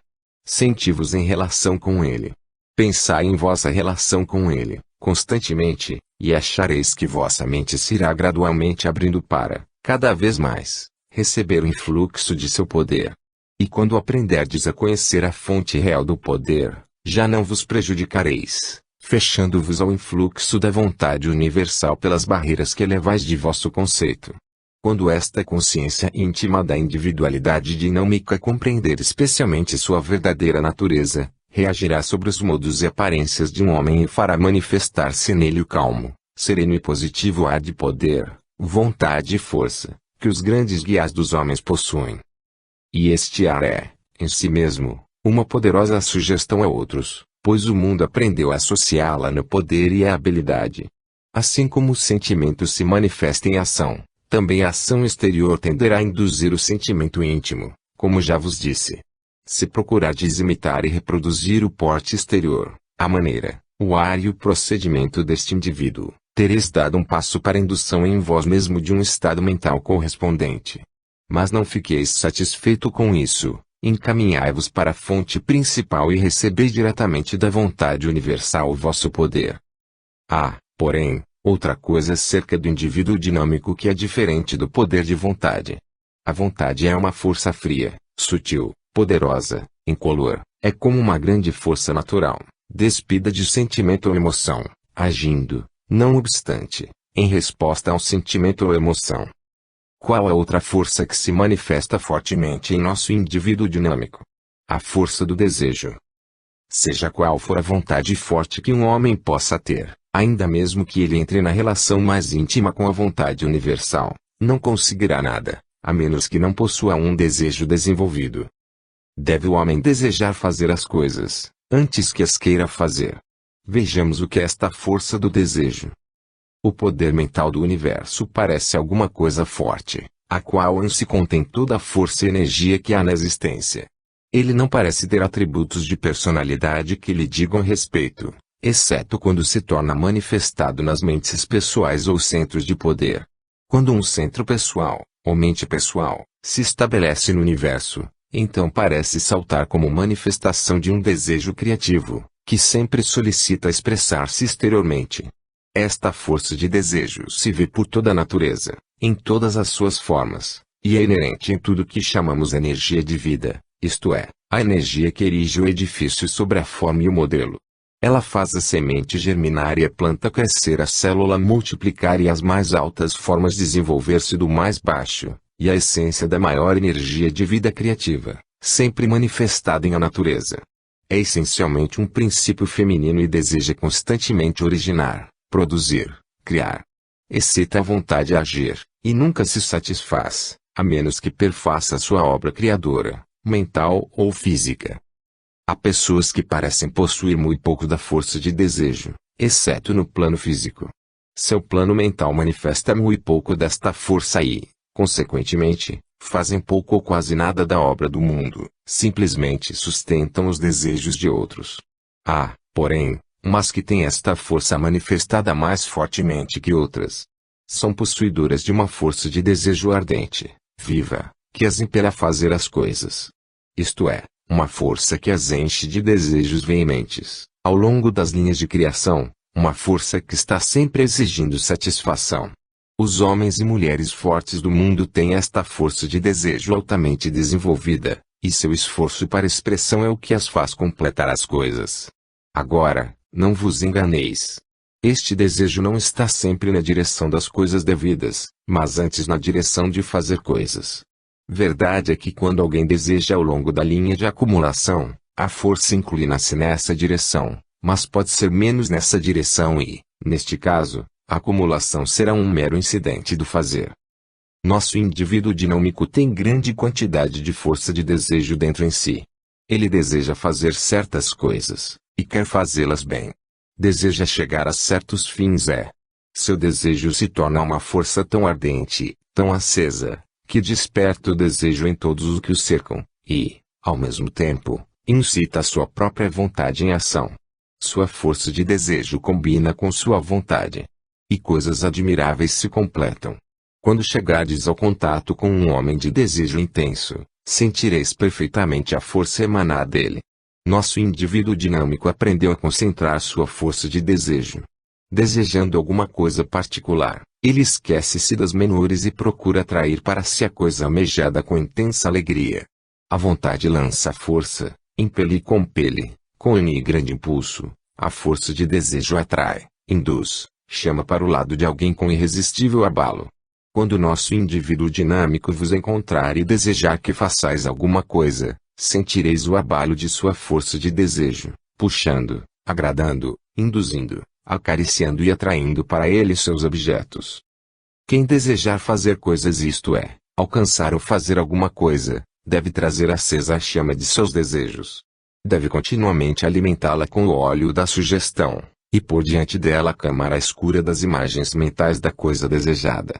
Senti-vos em relação com ele. Pensai em vossa relação com ele, constantemente, e achareis que vossa mente se irá gradualmente abrindo para, cada vez mais, receber o influxo de seu poder. E quando aprenderdes a conhecer a fonte real do poder, já não vos prejudicareis, fechando-vos ao influxo da vontade universal pelas barreiras que elevais de vosso conceito. Quando esta consciência íntima da individualidade dinâmica compreender especialmente sua verdadeira natureza, reagirá sobre os modos e aparências de um homem e fará manifestar-se nele o calmo, sereno e positivo ar de poder, vontade e força, que os grandes guias dos homens possuem. E este ar é, em si mesmo, uma poderosa sugestão a outros, pois o mundo aprendeu a associá-la no poder e à habilidade. Assim como o sentimento se manifesta em ação, também a ação exterior tenderá a induzir o sentimento íntimo, como já vos disse. Se procurardes imitar e reproduzir o porte exterior, a maneira, o ar e o procedimento deste indivíduo, tereis dado um passo para a indução em vós mesmo de um estado mental correspondente. Mas não fiqueis satisfeito com isso, encaminhai-vos para a fonte principal e recebeis diretamente da vontade universal o vosso poder. Há, porém, outra coisa acerca do indivíduo dinâmico que é diferente do poder de vontade. A vontade é uma força fria, sutil, poderosa, incolor, é como uma grande força natural, despida de sentimento ou emoção, agindo, não obstante, em resposta a um sentimento ou emoção. Qual a outra força que se manifesta fortemente em nosso indivíduo dinâmico? A força do desejo. Seja qual for a vontade forte que um homem possa ter, ainda mesmo que ele entre na relação mais íntima com a vontade universal, não conseguirá nada, a menos que não possua um desejo desenvolvido. Deve o homem desejar fazer as coisas, antes que as queira fazer. Vejamos o que é esta força do desejo. O poder mental do universo parece alguma coisa forte, a qual em si contém toda a força e energia que há na existência. Ele não parece ter atributos de personalidade que lhe digam respeito, exceto quando se torna manifestado nas mentes pessoais ou centros de poder. Quando um centro pessoal, ou mente pessoal, se estabelece no universo, então parece saltar como manifestação de um desejo criativo, que sempre solicita expressar-se exteriormente. Esta força de desejo se vê por toda a natureza, em todas as suas formas, e é inerente em tudo que chamamos energia de vida, isto é, a energia que erige o edifício sobre a forma e o modelo. Ela faz a semente germinar e a planta crescer, a célula multiplicar e as mais altas formas desenvolver-se do mais baixo, e a essência da maior energia de vida criativa, sempre manifestada em a natureza. É essencialmente um princípio feminino e deseja constantemente originar, produzir, criar. Excita a vontade de agir, e nunca se satisfaz, a menos que perfaça sua obra criadora, mental ou física. Há pessoas que parecem possuir muito pouco da força de desejo, exceto no plano físico. Seu plano mental manifesta muito pouco desta força e, consequentemente, fazem pouco ou quase nada da obra do mundo, simplesmente sustentam os desejos de outros. Há, porém, umas que têm esta força manifestada mais fortemente que outras. São possuidoras de uma força de desejo ardente, viva, que as impele a fazer as coisas. Isto é, uma força que as enche de desejos veementes, ao longo das linhas de criação, uma força que está sempre exigindo satisfação. Os homens e mulheres fortes do mundo têm esta força de desejo altamente desenvolvida, e seu esforço para expressão é o que as faz completar as coisas. Agora, não vos enganeis. Este desejo não está sempre na direção das coisas devidas, mas antes na direção de fazer coisas. Verdade é que quando alguém deseja ao longo da linha de acumulação, a força inclina-se nessa direção, mas pode ser menos nessa direção e, neste caso, a acumulação será um mero incidente do fazer. Nosso indivíduo dinâmico tem grande quantidade de força de desejo dentro em si. Ele deseja fazer certas coisas, e quer fazê-las bem. Deseja chegar a certos fins Seu desejo se torna uma força tão ardente, tão acesa, que desperta o desejo em todos os que o cercam, e, ao mesmo tempo, incita a sua própria vontade em ação. Sua força de desejo combina com sua vontade. E coisas admiráveis se completam. Quando chegardes ao contato com um homem de desejo intenso, sentireis perfeitamente a força emanar dele. Nosso indivíduo dinâmico aprendeu a concentrar sua força de desejo. Desejando alguma coisa particular, ele esquece-se das menores e procura atrair para si a coisa almejada com intensa alegria. A vontade lança a força, impele e compele, com grande impulso. A força de desejo atrai, induz, chama para o lado de alguém com irresistível abalo. Quando nosso indivíduo dinâmico vos encontrar e desejar que façais alguma coisa, sentireis o abalo de sua força de desejo, puxando, agradando, induzindo, acariciando e atraindo para ele seus objetos. Quem desejar fazer coisas, isto é, alcançar ou fazer alguma coisa, deve trazer acesa a chama de seus desejos. Deve continuamente alimentá-la com o óleo da sugestão, e pôr diante dela a câmara escura das imagens mentais da coisa desejada.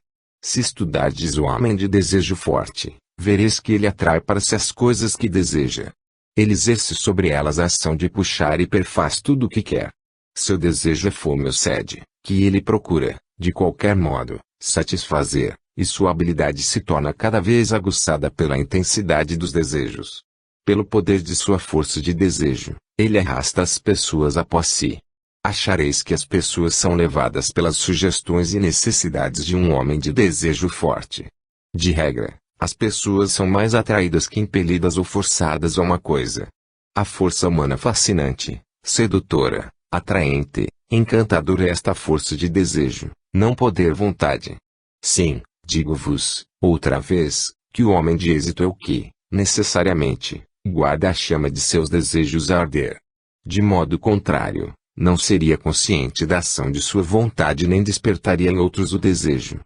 Se estudardes o homem de desejo forte, vereis que ele atrai para si as coisas que deseja. Ele exerce sobre elas a ação de puxar e perfaz tudo o que quer. Seu desejo é fome ou sede, que ele procura, de qualquer modo, satisfazer, e sua habilidade se torna cada vez aguçada pela intensidade dos desejos. Pelo poder de sua força de desejo, ele arrasta as pessoas após si. Achareis que as pessoas são levadas pelas sugestões e necessidades de um homem de desejo forte. De regra, as pessoas são mais atraídas que impelidas ou forçadas a uma coisa. A força humana fascinante, sedutora, atraente, encantadora é esta força de desejo, não poder vontade. Sim, digo-vos, outra vez, que o homem de êxito é o que, necessariamente, guarda a chama de seus desejos a arder. De modo contrário, não seria consciente da ação de sua vontade nem despertaria em outros o desejo.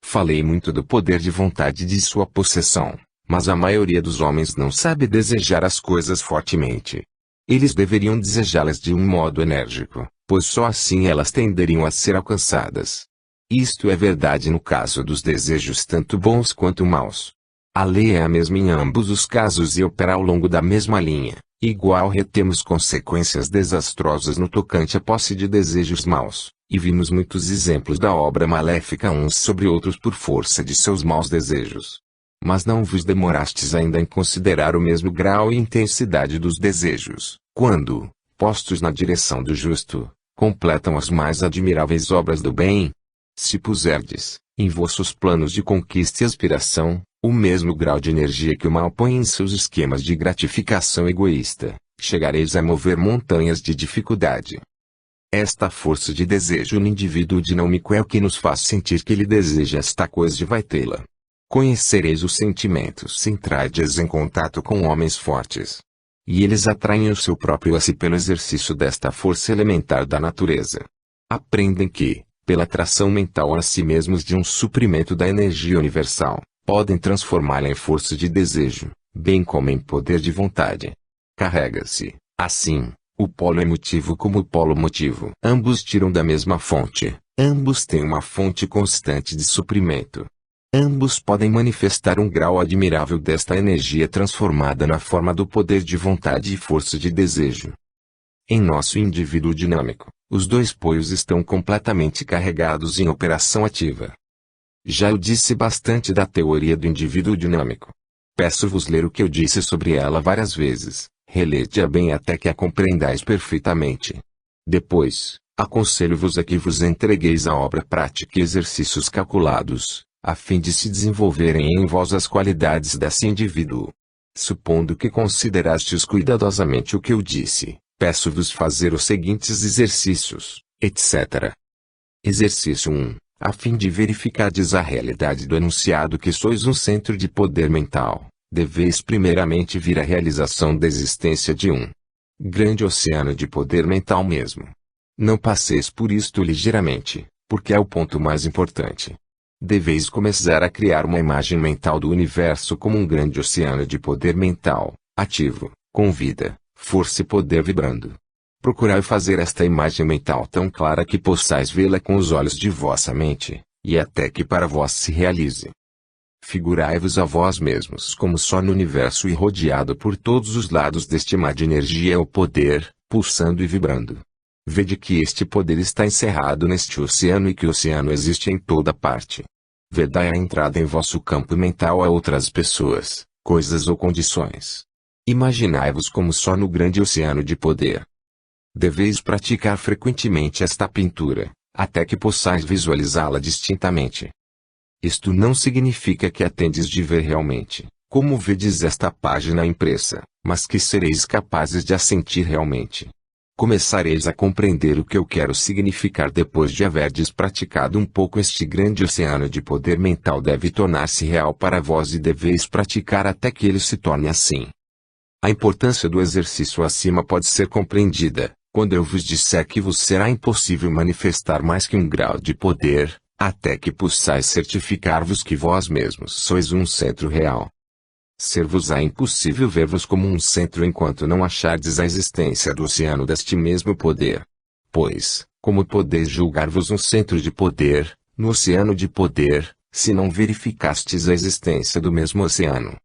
Falei muito do poder de vontade de sua possessão, mas a maioria dos homens não sabe desejar as coisas fortemente. Eles deveriam desejá-las de um modo enérgico, pois só assim elas tenderiam a ser alcançadas. Isto é verdade no caso dos desejos tanto bons quanto maus. A lei é a mesma em ambos os casos e opera ao longo da mesma linha. Igual retemos consequências desastrosas no tocante à posse de desejos maus, e vimos muitos exemplos da obra maléfica uns sobre outros por força de seus maus desejos. Mas não vos demorastes ainda em considerar o mesmo grau e intensidade dos desejos, quando, postos na direção do justo, completam as mais admiráveis obras do bem. Se puserdes, em vossos planos de conquista e aspiração, o mesmo grau de energia que o mal põe em seus esquemas de gratificação egoísta, chegareis a mover montanhas de dificuldade. Esta força de desejo no indivíduo dinâmico é o que nos faz sentir que ele deseja esta coisa e vai tê-la. Conhecereis os sentimentos se entrardes em contato com homens fortes. e eles atraem o seu próprio a si pelo exercício desta força elementar da natureza. Aprendem que, pela atração mental a si mesmos de um suprimento da energia universal, podem transformá-la em força de desejo, bem como em poder de vontade. Carrega-se, assim, o polo emotivo como o polo motivo. Ambos tiram da mesma fonte, ambos têm uma fonte constante de suprimento. Ambos podem manifestar um grau admirável desta energia transformada na forma do poder de vontade e força de desejo. Em nosso indivíduo dinâmico, os dois polos estão completamente carregados em operação ativa. Já eu disse bastante da teoria do indivíduo dinâmico. Peço-vos ler o que eu disse sobre ela várias vezes, relede-a bem até que a compreendais perfeitamente. Depois, aconselho-vos a que vos entregueis à obra prática e exercícios calculados, a fim de se desenvolverem em vós as qualidades desse indivíduo. Supondo que considerastes cuidadosamente o que eu disse, peço-vos fazer os seguintes exercícios, etc. Exercício 1. A fim de verificardes a realidade do enunciado que sois um centro de poder mental, deveis primeiramente vir à realização da existência de um grande oceano de poder mental mesmo. Não passeis por isto ligeiramente, porque é o ponto mais importante. Deveis começar a criar uma imagem mental do universo como um grande oceano de poder mental, ativo, com vida, força e poder vibrando. Procurai fazer esta imagem mental tão clara que possais vê-la com os olhos de vossa mente, e até que para vós se realize. Figurai-vos a vós mesmos como só no universo e rodeado por todos os lados deste mar de energia ou poder, pulsando e vibrando. Vede que este poder está encerrado neste oceano e que o oceano existe em toda parte. Vedai a entrada em vosso campo mental a outras pessoas, coisas ou condições. Imaginai-vos como só no grande oceano de poder. Deveis praticar frequentemente esta pintura, até que possais visualizá-la distintamente. Isto não significa que a tendes de ver realmente, como vedes esta página impressa, mas que sereis capazes de a sentir realmente. Começareis a compreender o que eu quero significar depois de haverdes praticado um pouco. Este grande oceano de poder mental deve tornar-se real para vós e deveis praticar até que ele se torne assim. A importância do exercício acima pode ser compreendida, quando eu vos disser que vos será impossível manifestar mais que um grau de poder, até que possais certificar-vos que vós mesmos sois um centro real. Ser-vos-á impossível ver-vos como um centro enquanto não achardes a existência do oceano deste mesmo poder. Pois, como podeis julgar-vos um centro de poder, no oceano de poder, se não verificastes a existência do mesmo oceano?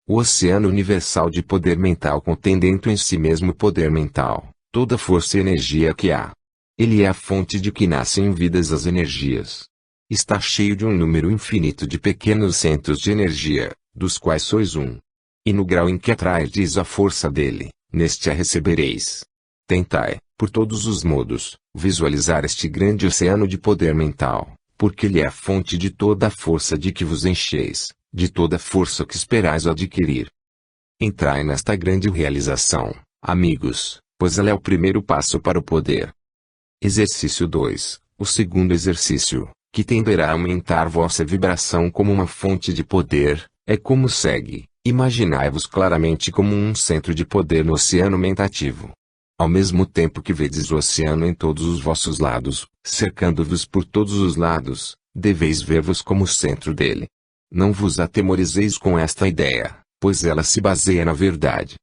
O oceano universal de poder mental contém dentro em si mesmo poder mental, toda força e energia que há. Ele é a fonte de que nascem vidas as energias. Está cheio de um número infinito de pequenos centros de energia, dos quais sois um. E no grau em que atrairdes a força dele, neste a recebereis. Tentai, por todos os modos, visualizar este grande oceano de poder mental, porque ele é a fonte de toda a força de que vos encheis, de toda a força que esperais adquirir. Entrai nesta grande realização, amigos, pois ela é o primeiro passo para o poder. Exercício 2. O segundo exercício, que tenderá a aumentar vossa vibração como uma fonte de poder, é como segue: imaginai-vos claramente como um centro de poder no oceano mentativo. Ao mesmo tempo que vedes o oceano em todos os vossos lados, cercando-vos por todos os lados, deveis ver-vos como o centro dele. Não vos atemorizeis com esta ideia, pois ela se baseia na verdade.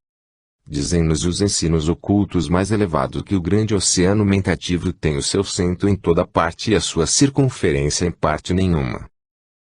Dizem-nos os ensinos ocultos mais elevados que o grande oceano mentativo tem o seu centro em toda parte e a sua circunferência em parte nenhuma.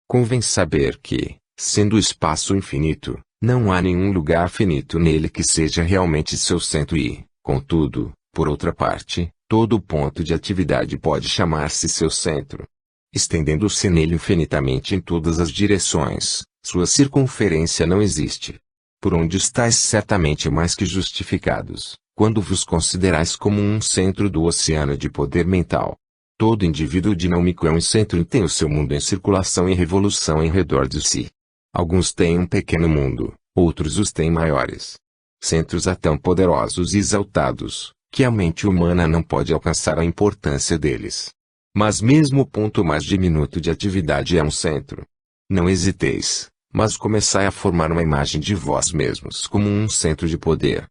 Convém saber que, sendo o espaço infinito, não há nenhum lugar finito nele que seja realmente seu centro e, contudo, por outra parte, todo ponto de atividade pode chamar-se seu centro. Estendendo-se nele infinitamente em todas as direções, sua circunferência não existe. Por onde estáis certamente mais que justificados, quando vos considerais como um centro do oceano de poder mental. Todo indivíduo dinâmico é um centro e tem o seu mundo em circulação e revolução em redor de si. Alguns têm um pequeno mundo, outros os têm maiores. Centros tão poderosos e exaltados, que a mente humana não pode alcançar a importância deles. Mas mesmo o ponto mais diminuto de atividade é um centro. Não hesiteis, mas começai a formar uma imagem de vós mesmos como um centro de poder.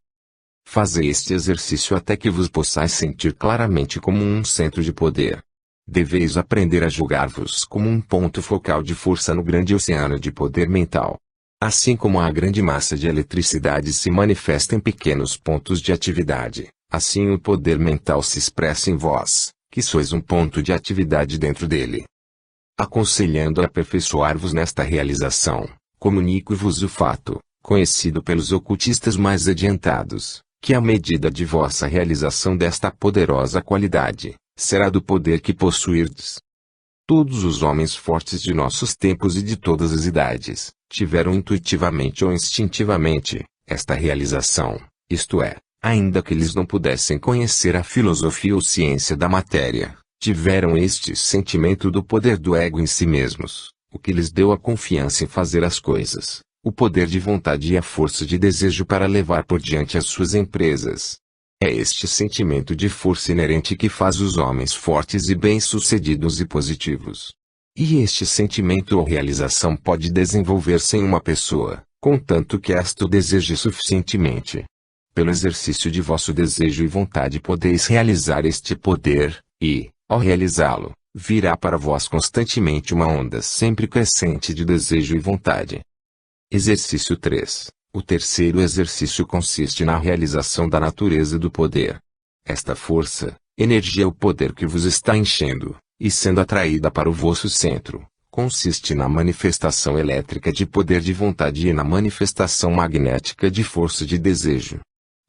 Fazei este exercício até que vos possais sentir claramente como um centro de poder. Deveis aprender a julgar-vos como um ponto focal de força no grande oceano de poder mental. Assim como a grande massa de eletricidade se manifesta em pequenos pontos de atividade, assim o poder mental se expressa em vós, que sois um ponto de atividade dentro dele. Aconselhando a aperfeiçoar-vos nesta realização, comunico-vos o fato, conhecido pelos ocultistas mais adiantados, que a medida de vossa realização desta poderosa qualidade, será do poder que possuirdes. Todos os homens fortes de nossos tempos e de todas as idades, tiveram intuitivamente ou instintivamente, esta realização, isto é, ainda que eles não pudessem conhecer a filosofia ou ciência da matéria, tiveram este sentimento do poder do ego em si mesmos, o que lhes deu a confiança em fazer as coisas, o poder de vontade e a força de desejo para levar por diante as suas empresas. É este sentimento de força inerente que faz os homens fortes e bem-sucedidos e positivos. E este sentimento ou realização pode desenvolver-se em uma pessoa, contanto que esta o deseje suficientemente. Pelo exercício de vosso desejo e vontade podeis realizar este poder, e, ao realizá-lo, virá para vós constantemente uma onda sempre crescente de desejo e vontade. Exercício 3. O terceiro exercício consiste na realização da natureza do poder. Esta força, energia ou poder que vos está enchendo, e sendo atraída para o vosso centro, consiste na manifestação elétrica de poder de vontade e na manifestação magnética de força de desejo.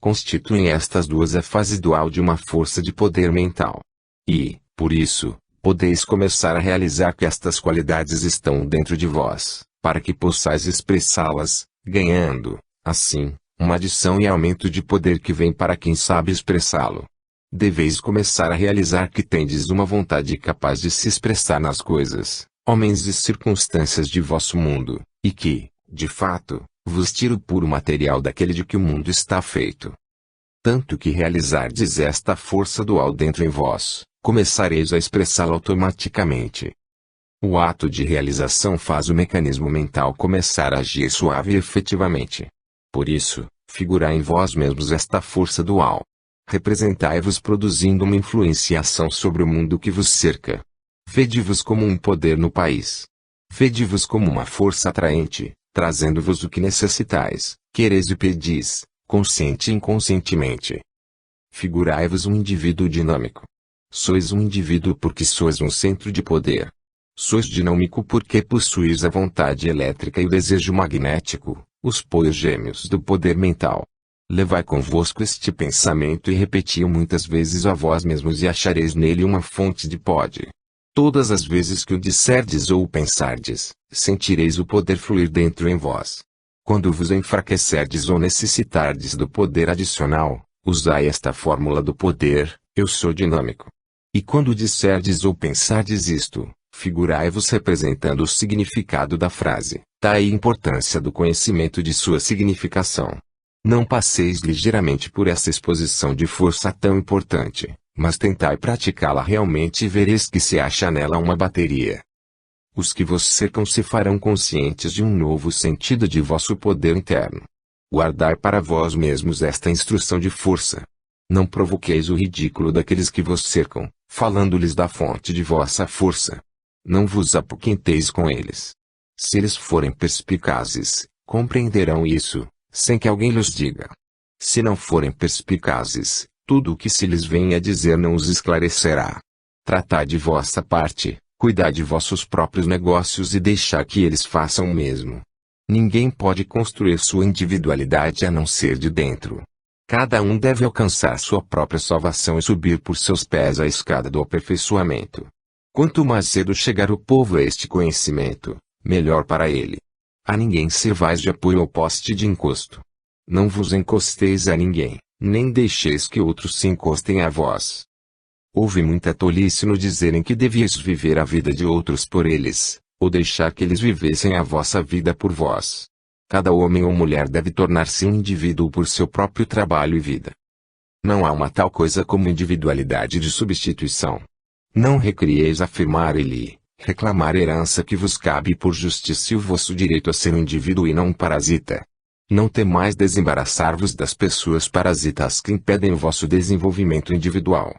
Constituem estas duas a fase dual de uma força de poder mental. E, por isso, podeis começar a realizar que estas qualidades estão dentro de vós, para que possais expressá-las, ganhando, assim, uma adição e aumento de poder que vem para quem sabe expressá-lo. Deveis começar a realizar que tendes uma vontade capaz de se expressar nas coisas, homens e circunstâncias de vosso mundo, e que, de fato, vos tira o puro material daquele de que o mundo está feito. Tanto que realizardes esta força dual dentro em vós, começareis a expressá-la automaticamente. O ato de realização faz o mecanismo mental começar a agir suave e efetivamente. Por isso, figurai em vós mesmos esta força dual. Representai-vos produzindo uma influenciação sobre o mundo que vos cerca. Vede-vos como um poder no país. Vede-vos como uma força atraente, trazendo-vos o que necessitais, quereis e pedis, consciente e inconscientemente. Figurai-vos um indivíduo dinâmico. Sois um indivíduo porque sois um centro de poder. Sois dinâmico porque possuís a vontade elétrica e o desejo magnético, os polos gêmeos do poder mental. Levai convosco este pensamento e repeti-o muitas vezes a vós mesmos e achareis nele uma fonte de poder. Todas as vezes que o disserdes ou o pensardes, sentireis o poder fluir dentro em vós. Quando vos enfraquecerdes ou necessitardes do poder adicional, usai esta fórmula do poder, eu sou dinâmico. E quando disserdes ou pensardes isto, figurai-vos representando o significado da frase, daí a importância do conhecimento de sua significação. Não passeis ligeiramente por essa exposição de força tão importante, mas tentai praticá-la realmente e vereis que se acha nela uma bateria. Os que vos cercam se farão conscientes de um novo sentido de vosso poder interno. Guardai para vós mesmos esta instrução de força. Não provoqueis o ridículo daqueles que vos cercam, falando-lhes da fonte de vossa força. Não vos apoquenteis com eles. Se eles forem perspicazes, compreenderão isso, sem que alguém lhes diga. Se não forem perspicazes, tudo o que se lhes venha dizer não os esclarecerá. Tratai de vossa parte, cuidai de vossos próprios negócios e deixar que eles façam o mesmo. Ninguém pode construir sua individualidade a não ser de dentro. Cada um deve alcançar sua própria salvação e subir por seus pés a escada do aperfeiçoamento. Quanto mais cedo chegar o povo a este conhecimento, melhor para ele. A ninguém servais de apoio ou poste de encosto. Não vos encosteis a ninguém, nem deixeis que outros se encostem a vós. Houve muita tolice no dizerem que devíeis viver a vida de outros por eles, ou deixar que eles vivessem a vossa vida por vós. Cada homem ou mulher deve tornar-se um indivíduo por seu próprio trabalho e vida. Não há uma tal coisa como individualidade de substituição. Não recrieis afirmar e reclamar herança que vos cabe por justiça e o vosso direito a ser um indivíduo e não um parasita. Não temais desembaraçar-vos das pessoas parasitas que impedem o vosso desenvolvimento individual.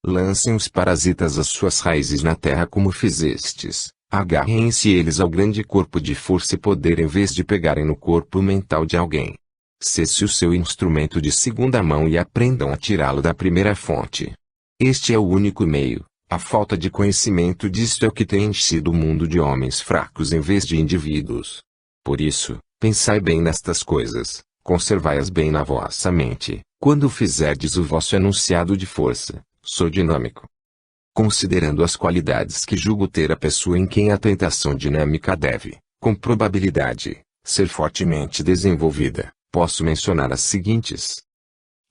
Lancem os parasitas as suas raízes na terra como fizestes. Agarrem-se eles ao grande corpo de força e poder em vez de pegarem no corpo mental de alguém. Cesse o seu instrumento de segunda mão e aprendam a tirá-lo da primeira fonte. Este é o único meio. A falta de conhecimento disto é o que tem enchido o mundo de homens fracos em vez de indivíduos. Por isso, pensai bem nestas coisas, conservai-as bem na vossa mente, quando fizerdes o vosso enunciado de força. Sou dinâmico. Considerando as qualidades que julgo ter a pessoa em quem a tentação dinâmica deve, com probabilidade, ser fortemente desenvolvida, posso mencionar as seguintes.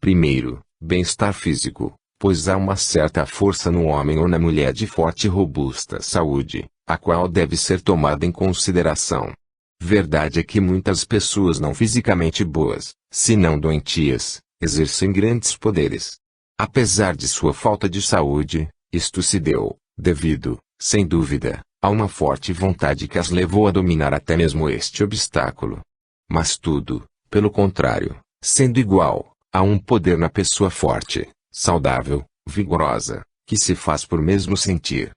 Primeiro, bem-estar físico, pois há uma certa força no homem ou na mulher de forte e robusta saúde, a qual deve ser tomada em consideração. Verdade é que muitas pessoas não fisicamente boas, se não doentias, exercem grandes poderes. Apesar de sua falta de saúde, isto se deu, devido, sem dúvida, a uma forte vontade que as levou a dominar até mesmo este obstáculo. Mas tudo, pelo contrário, sendo igual, há um poder na pessoa forte, saudável, vigorosa, que se faz por mesmo sentir.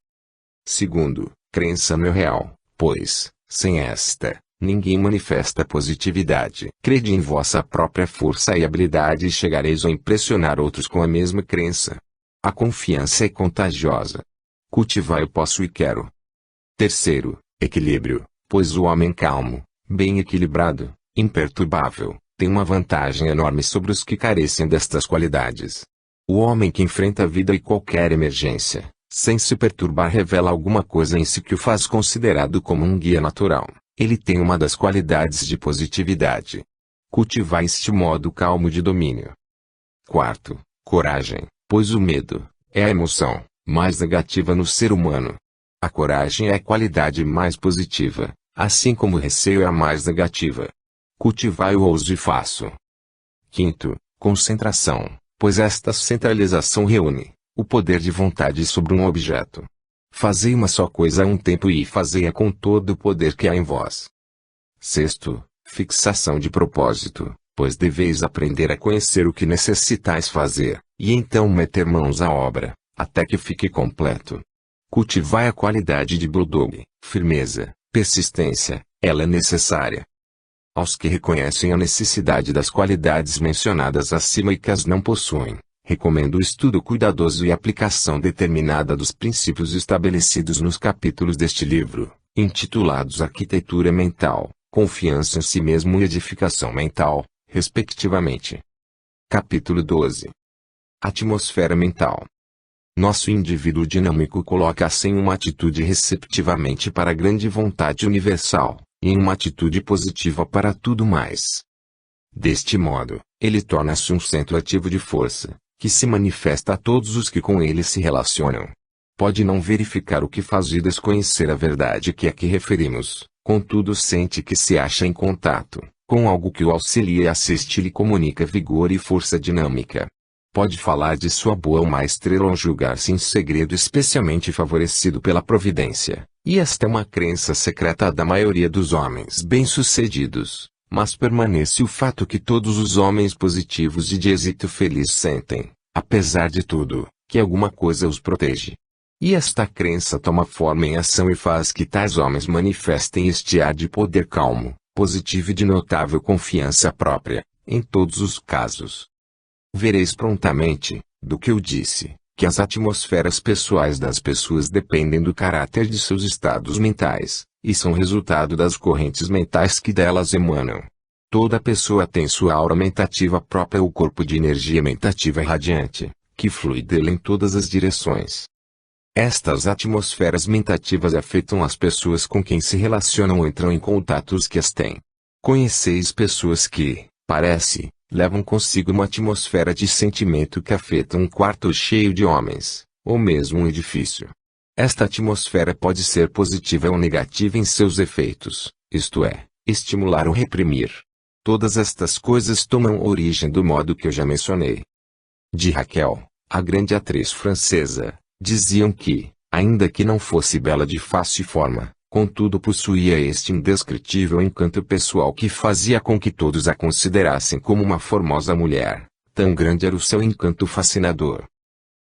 Segundo, crença no real, pois, sem esta, ninguém manifesta positividade. Crede em vossa própria força e habilidade e chegareis a impressionar outros com a mesma crença. A confiança é contagiosa. Cultivai o posso e quero. Terceiro, equilíbrio, pois o homem calmo, bem equilibrado, imperturbável, tem uma vantagem enorme sobre os que carecem destas qualidades. O homem que enfrenta a vida e qualquer emergência, sem se perturbar revela alguma coisa em si que o faz considerado como um guia natural. Ele tem uma das qualidades de positividade. Cultivar este modo calmo de domínio. Quarto, coragem, pois o medo é a emoção mais negativa no ser humano. A coragem é a qualidade mais positiva, assim como o receio é a mais negativa. Cultivai o ouso e faço. Quinto, concentração, pois esta centralização reúne o poder de vontade sobre um objeto. Fazei uma só coisa a um tempo e fazei-a com todo o poder que há em vós. Sexto, fixação de propósito, pois deveis aprender a conhecer o que necessitais fazer, e então meter mãos à obra, até que fique completo. Cultivai a qualidade de bulldog, firmeza, persistência, ela é necessária. Aos que reconhecem a necessidade das qualidades mencionadas acima e que as não possuem, recomendo o estudo cuidadoso e aplicação determinada dos princípios estabelecidos nos capítulos deste livro, intitulados Arquitetura Mental, Confiança em Si Mesmo e Edificação Mental, respectivamente. Capítulo 12. Atmosfera Mental. Nosso indivíduo dinâmico coloca-se em uma atitude receptivamente para a grande vontade universal, e em uma atitude positiva para tudo mais. Deste modo, ele torna-se um centro ativo de força, que se manifesta a todos os que com ele se relacionam. Pode não verificar o que faz e desconhecer a verdade que aqui referimos, contudo sente que se acha em contato com algo que o auxilia e assiste e lhe comunica vigor e força dinâmica. Pode falar de sua boa ou má estrela ou julgar-se em segredo especialmente favorecido pela providência, e esta é uma crença secreta da maioria dos homens bem-sucedidos. Mas permanece o fato que todos os homens positivos e de êxito feliz sentem, apesar de tudo, que alguma coisa os protege. E esta crença toma forma em ação e faz que tais homens manifestem este ar de poder calmo, positivo e de notável confiança própria, em todos os casos. Vereis prontamente, do que eu disse, que as atmosferas pessoais das pessoas dependem do caráter de seus estados mentais, e são resultado das correntes mentais que delas emanam. Toda pessoa tem sua aura mentativa própria ou corpo de energia mentativa radiante, que flui dele em todas as direções. Estas atmosferas mentativas afetam as pessoas com quem se relacionam ou entram em contatos que as têm. Conheceis pessoas que, parece, levam consigo uma atmosfera de sentimento que afeta um quarto cheio de homens, ou mesmo um edifício. Esta atmosfera pode ser positiva ou negativa em seus efeitos, isto é, estimular ou reprimir. Todas estas coisas tomam origem do modo que eu já mencionei. De Raquel, a grande atriz francesa, diziam que, ainda que não fosse bela de face e forma, Contudo possuía este indescritível encanto pessoal que fazia com que todos a considerassem como uma formosa mulher, tão grande era o seu encanto fascinador.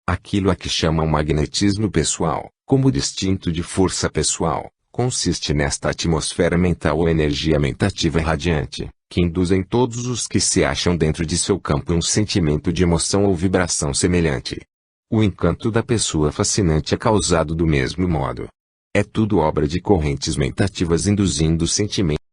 Aquilo a que chamam magnetismo pessoal, como distinto de força pessoal, consiste nesta atmosfera mental ou energia mentativa radiante, que induz em todos os que se acham dentro de seu campo um sentimento de emoção ou vibração semelhante. O encanto da pessoa fascinante é causado do mesmo modo. É tudo obra de correntes mentativas induzindo sentimentos